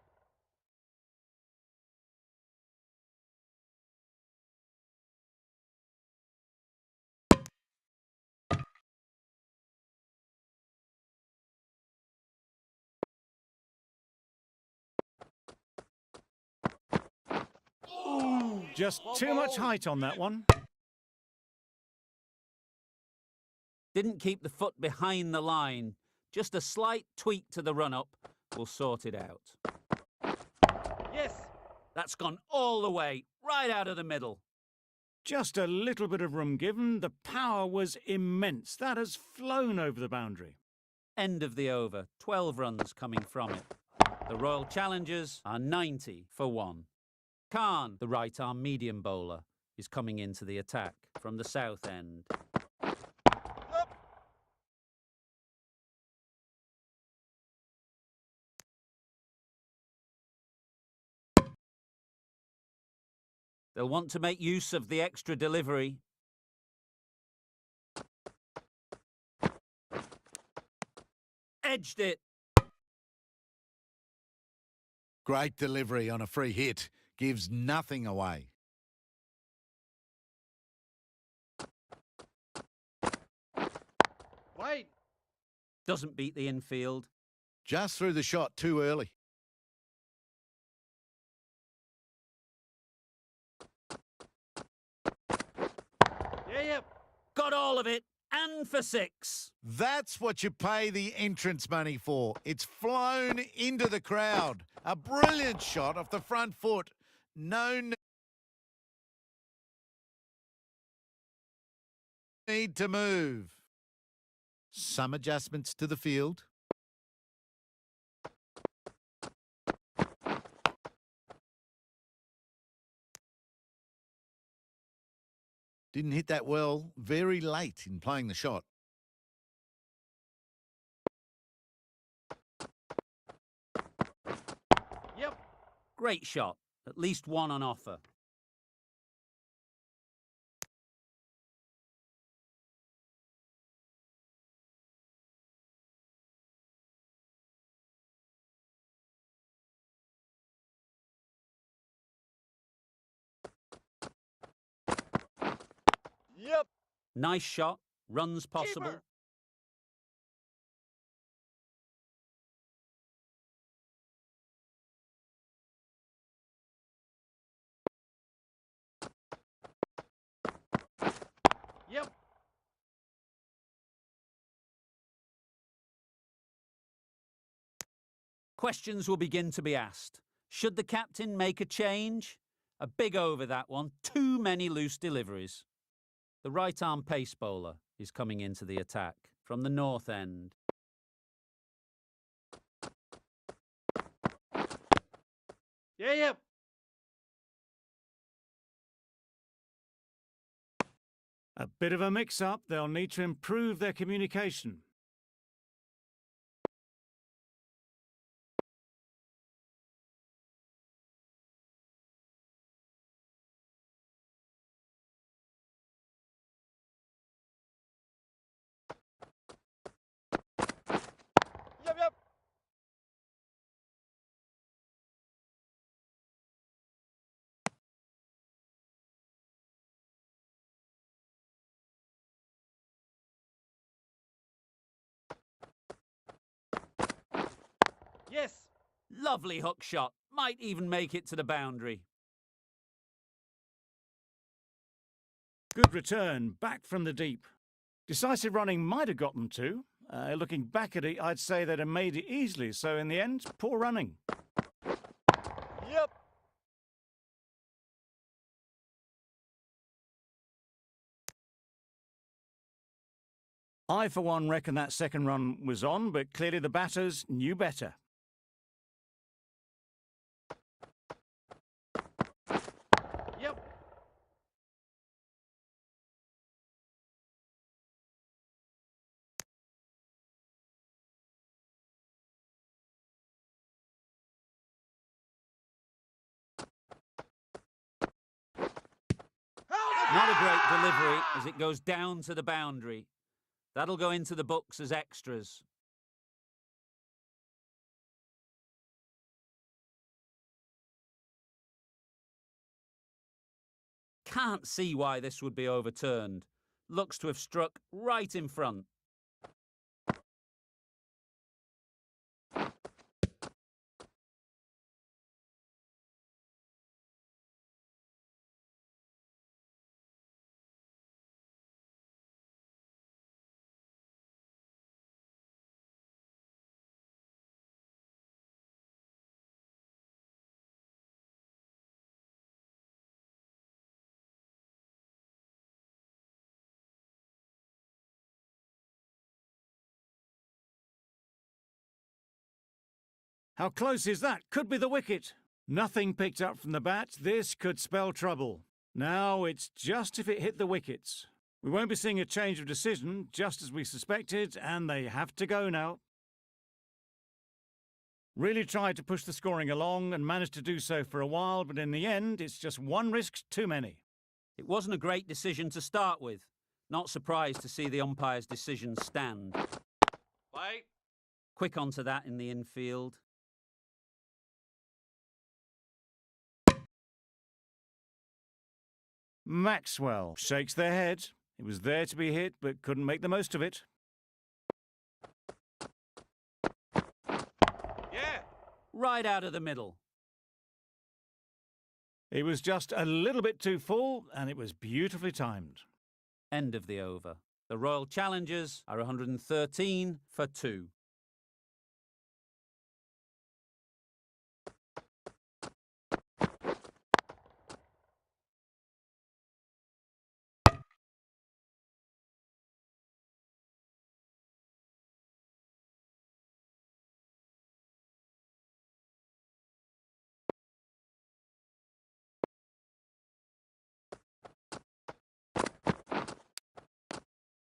Just Well too much bowled. height on that one. Didn't keep the foot behind the line. Just a slight tweak to the run-up will sort it out. Yes. That's gone all the way, right out of the middle. Just a little bit of room given. The power was immense. That has flown over the boundary. End of the over. 12 runs coming from it. The Royal Challengers are 90 for 1. Khan, the right-arm medium bowler, is coming into the attack from the south end. Yep. They'll want to make use of the extra delivery. Edged it. Great delivery on a free hit. Gives nothing away. Wait. Doesn't beat the infield. Just threw the shot too early. Yep. Got all of it, and for 6. That's what you pay the entrance money for. It's flown into the crowd. A brilliant shot off the front foot. No need to move. Some adjustments to the field. Didn't hit that well, very late in playing the shot. Yep. Great shot. At least one on offer. Yep. Nice shot. Runs possible. Keeper. Yep. Questions will begin to be asked. Should the captain make a change? A big over that one. Too many loose deliveries. The right-arm pace bowler is coming into the attack from the north end. Yep. A bit of a mix-up. They'll need to improve their communication. Yep. Yes. Lovely hook shot. Might even make it to the boundary. Good return, back from the deep. Decisive running might have got them to. Looking back at it, I'd say they'd have made it easily. So in the end, poor running. Yep. I, for one, reckon that second run was on, but clearly the batters knew better. Yep. Not a great delivery as it goes down to the boundary. That'll go into the books as extras. Can't see why this would be overturned. Looks to have struck right in front. How close is that? Could be the wicket. Nothing picked up from the bat. This could spell trouble. Now it's just if it hit the wickets. We won't be seeing a change of decision, just as we suspected, and they have to go now. Really tried to push the scoring along and managed to do so for a while, but in the end, it's just one risk too many. It wasn't a great decision to start with. Not surprised to see the umpire's decision stand. Fight. Quick onto that in the infield. Maxwell shakes their head. It was there to be hit, but couldn't make the most of it. Yeah. Right out of the middle. It was just a little bit too full, and it was beautifully timed. End of the over. The Royal Challengers are 113 for 2.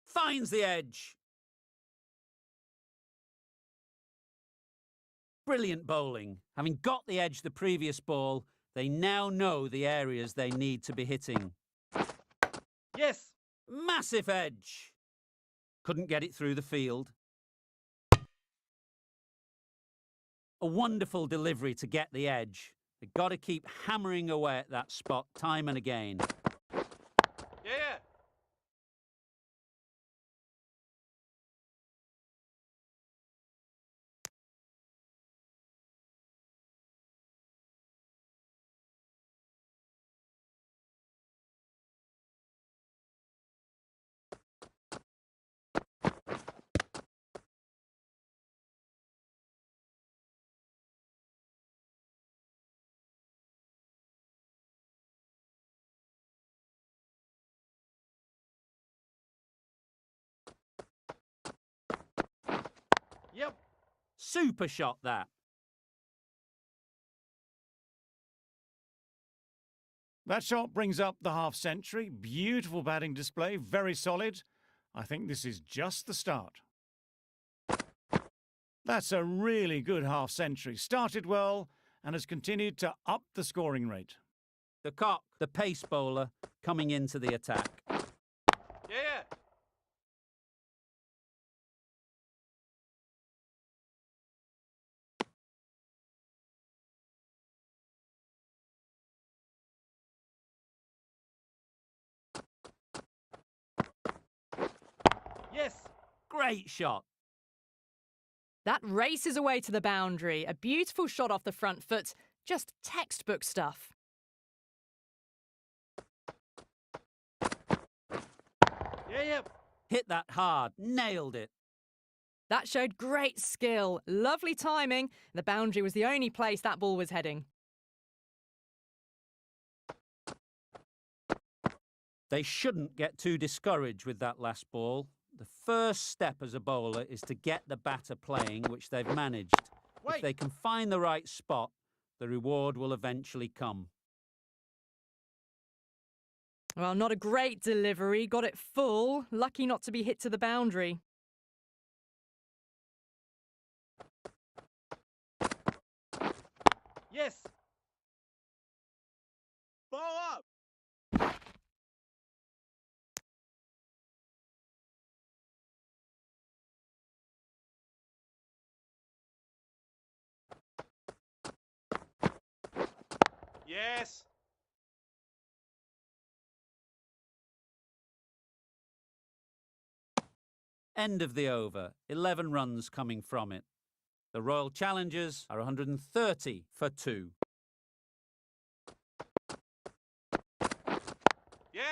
Finds the edge. Brilliant bowling. Having got the edge the previous ball, they now know the areas they need to be hitting. Yes. Massive edge. Couldn't get it through the field. A wonderful delivery to get the edge. They've got to keep hammering away at that spot time and again. Yeah. Yep. Super shot that. That shot brings up the half-century. Beautiful batting display, very solid. I think this is just the start. That's a really good half-century. Started well and has continued to up the scoring rate. The cock, the pace bowler, coming into the attack. Yeah. Yes. Great shot. That races away to the boundary. A beautiful shot off the front foot. Just textbook stuff. Yeah. Hit that hard. Nailed it. That showed great skill. Lovely timing. The boundary was the only place that ball was heading. They shouldn't get too discouraged with that last ball. The first step as a bowler is to get the batter playing, which they've managed. If they can find the right spot, the reward will eventually come. Well, not a great delivery. Got it full. Lucky not to be hit to the boundary. Yes. Ball up. Yes. End of the over. 11 runs coming from it. The Royal Challengers are 130 for 2. Yeah.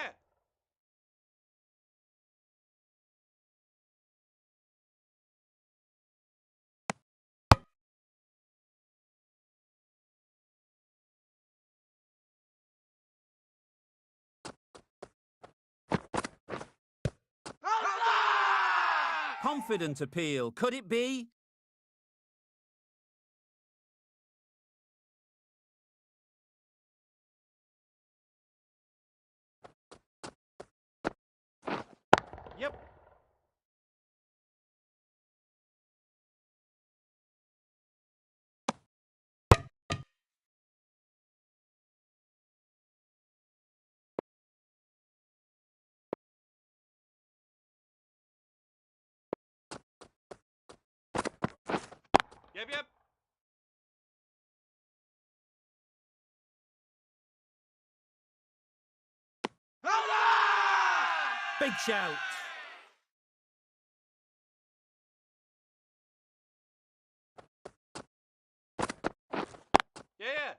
Confident appeal. Could it be? Yep, yep. Big shout. Yeah, yeah.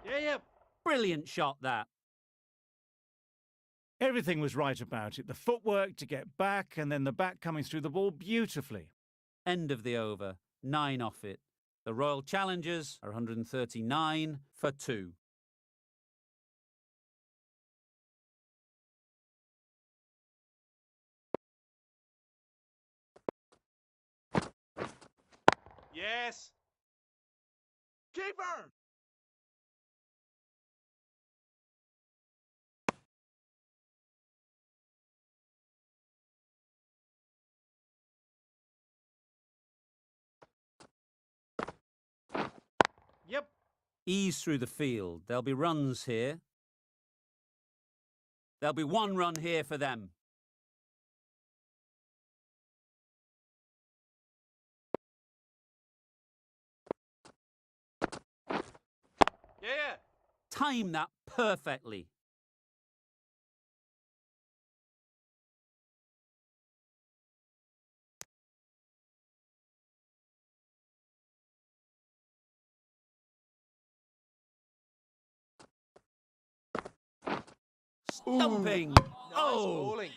Yeah, yeah. Brilliant shot, that. Everything was right about it. The footwork to get back and then the back coming through the ball beautifully. End of the over. 9 off it. The Royal Challengers are 139 for 2. Yes. Keeper. Yep. Ease through the field. There'll be runs here. There'll be 1 run here for them. Yeah, yeah. Time that perfectly. Stumping. Nice Oh, bowling.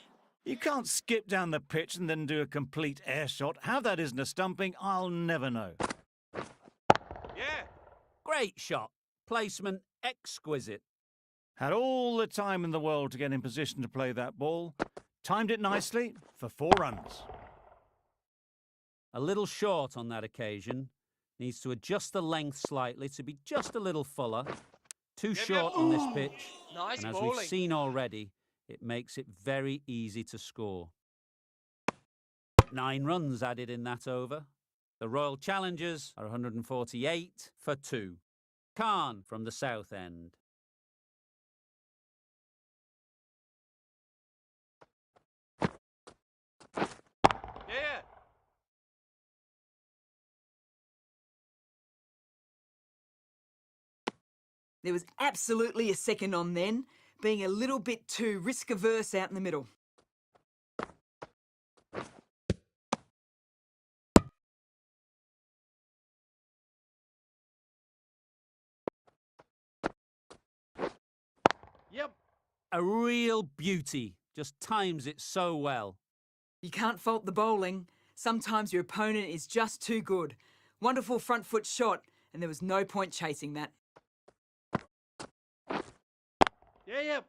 You can't skip down the pitch and then do a complete air shot. How that isn't a stumping, I'll never know. Yeah. great shot. Placement exquisite. Had all the time in the world to get in position to play that ball. Timed it nicely for 4 runs. A little short on that occasion. Needs to adjust the length slightly to be just a little fuller. Too Yep, short yep. on this pitch. Nice And as bowling. we've seen already, it makes it very easy to score. 9 runs added in that over. The Royal Challengers are 148 for 2. Khan from the south end. Yeah. There was absolutely a second on then, being a little bit too risk-averse out in the middle. Yep. A real beauty. Just times it so well. You can't fault the bowling. Sometimes your opponent is just too good. Wonderful front foot shot, and there was no point chasing that. Yeah, yeah.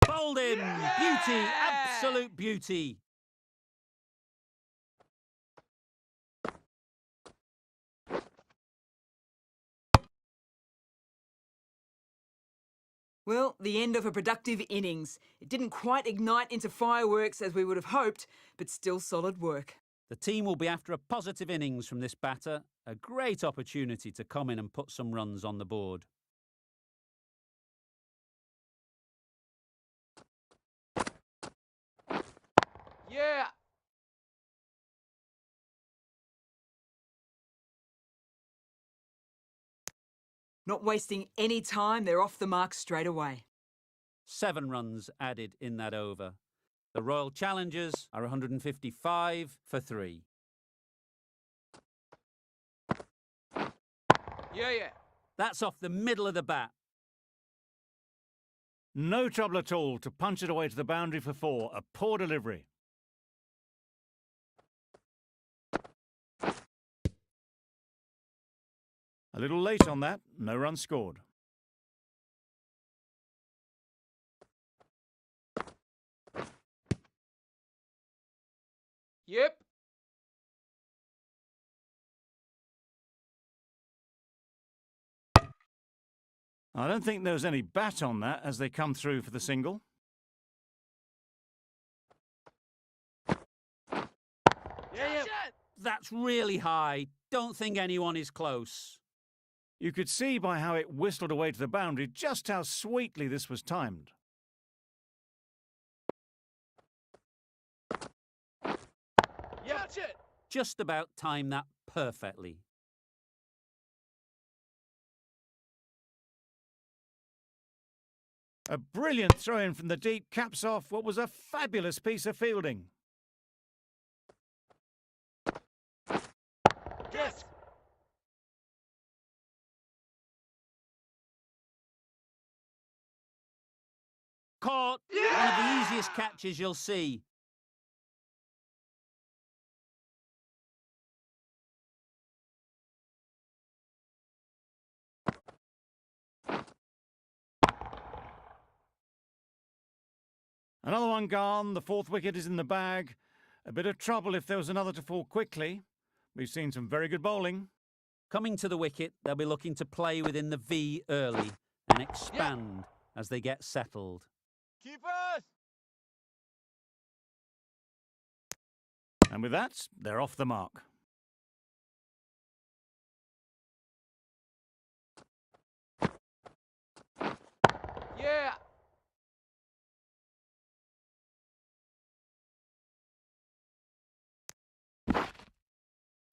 Bowled in. Beauty. Absolute beauty. Well, the end of a productive innings. It didn't quite ignite into fireworks as we would have hoped, but still solid work. The team will be after a positive innings from this batter. A great opportunity to come in and put some runs on the board. Yeah. Not wasting any time, they're off the mark straight away. 7 runs added in that over. The Royal Challengers are 155 for 3. Yeah, yeah. That's off the middle of the bat. No trouble at all to punch it away to the boundary for 4. A poor delivery. A little late on that, no run scored. Yep. I don't think there was any bat on that as they come through for the single. Yeah, yeah. That's really high. Don't think anyone is close. You could see by how it whistled away to the boundary just how sweetly this was timed. Yeah. Catch it. Just about timed that perfectly. A brilliant throw-in from the deep caps off what was a fabulous piece of fielding. Yes. Caught! Yeah! One of the easiest catches you'll see. Another one gone, the fourth wicket is in the bag. A bit of trouble if there was another to fall quickly. We've seen some very good bowling. Coming to the wicket, they'll be looking to play within the V early and expand as they get settled. Keepers. And with that, they're off the mark. Yeah.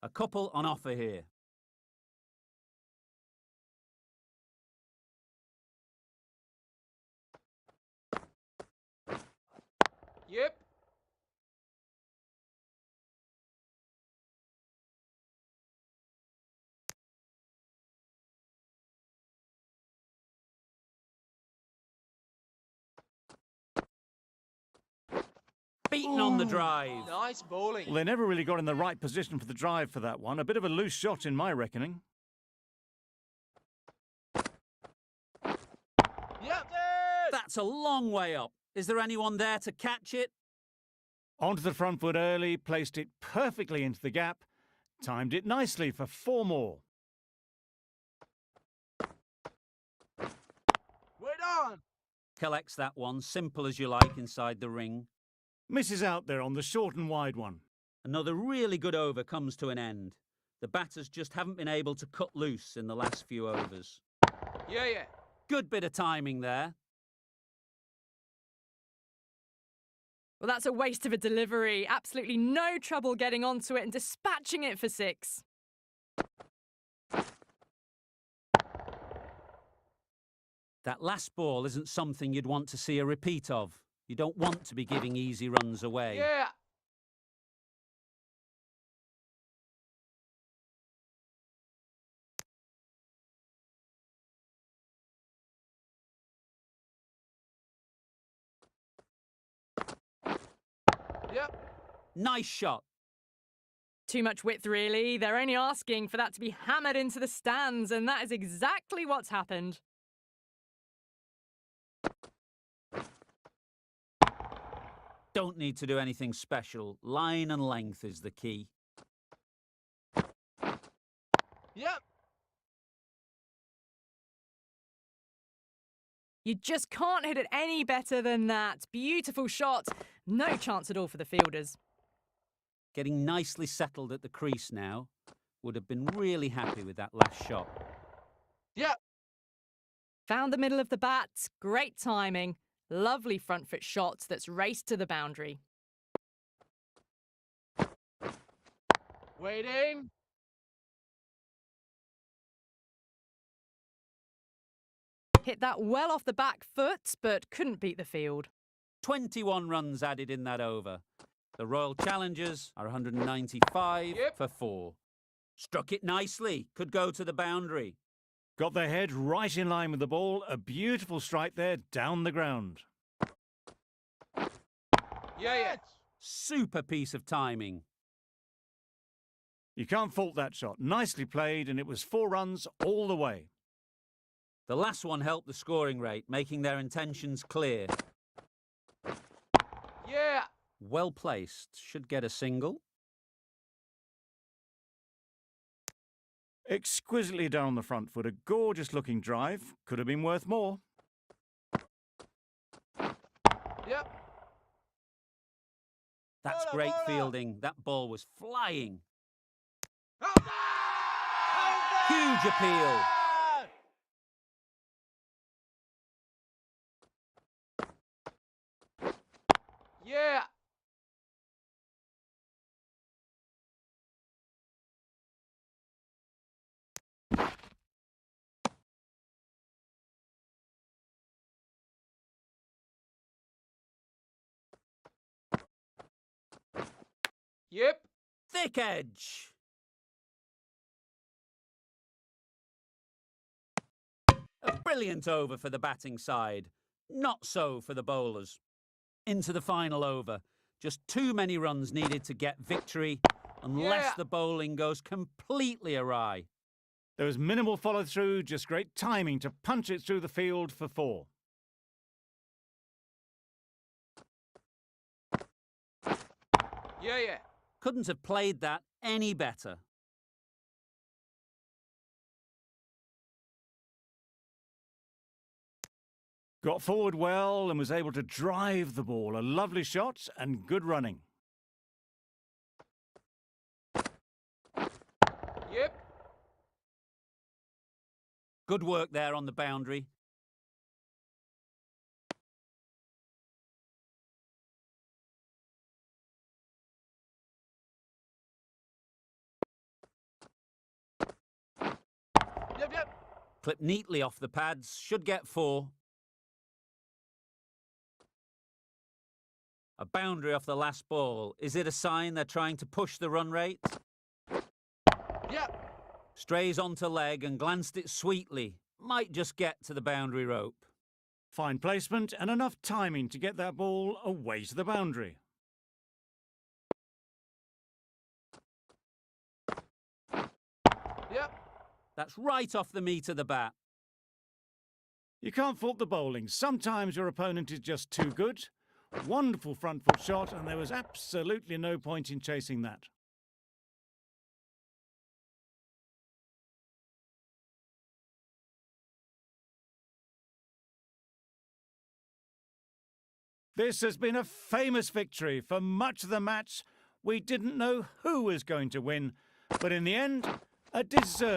A couple on offer here. Yep. Beaten on the drive. Nice bowling. Well, they never really got in the right position for the drive for that one. A bit of a loose shot in my reckoning. Yep. That's a long way up. Is there anyone there to catch it? Onto the front foot early, placed it perfectly into the gap. Timed it nicely for 4 more. Wait on. Collects that one, simple as you like, inside the ring. Misses out there on the short and wide one. Another really good over comes to an end. The batters just haven't been able to cut loose in the last few overs. Yeah, yeah. Good bit of timing there. Well, that's a waste of a delivery. Absolutely no trouble getting onto it and dispatching it for 6. That last ball isn't something you'd want to see a repeat of. You don't want to be giving easy runs away. Yeah. Yep. Nice shot. Too much width, really. They're only asking for that to be hammered into the stands, and that is exactly what's happened. Don't need to do anything special. Line and length is the key. Yep. You just can't hit it any better than that. Beautiful shot. No chance at all for the fielders. Getting nicely settled at the crease now. Would have been really happy with that last shot. Yep. Found the middle of the bat. Great timing. Lovely front foot shot that's raced to the boundary. Waiting. Hit that well off the back foot, but couldn't beat the field. 21 runs added in that over. The Royal Challengers are 195 for 4. Struck it nicely. Could go to the boundary. Got their head right in line with the ball. A beautiful strike there down the ground. Yeah, yeah. Super piece of timing. You can't fault that shot. Nicely played, and it was 4 runs all the way. The last one helped the scoring rate, making their intentions clear. Yeah. Well placed. Should get a single. Exquisitely done on the front foot. A gorgeous looking drive. Could have been worth more. Yep. That's Bola, great bola. fielding. That ball was flying. Out Huge appeal. Yeah. Yep. Thick edge. A brilliant over for the batting side. Not so for the bowlers. Into the final over. Just too many runs needed to get victory, unless Yeah. the bowling goes completely awry. There was minimal follow through, just great timing to punch it through the field for 4. Yeah. Couldn't have played that any better. Got forward well and was able to drive the ball. A lovely shot and good running. Yep. Good work there on the boundary. Yep. Clipped neatly off the pads. Should get 4. A boundary off the last ball. Is it a sign they're trying to push the run rate? Yep. Strays onto leg and glanced it sweetly. Might just get to the boundary rope. Fine placement and enough timing to get that ball away to the boundary. Yep. That's right off the meat of the bat. You can't fault the bowling. Sometimes your opponent is just too good. Wonderful front foot shot, and there was absolutely no point in chasing that. This has been a famous victory. For much of the match, we didn't know who was going to win, but in the end, a deserved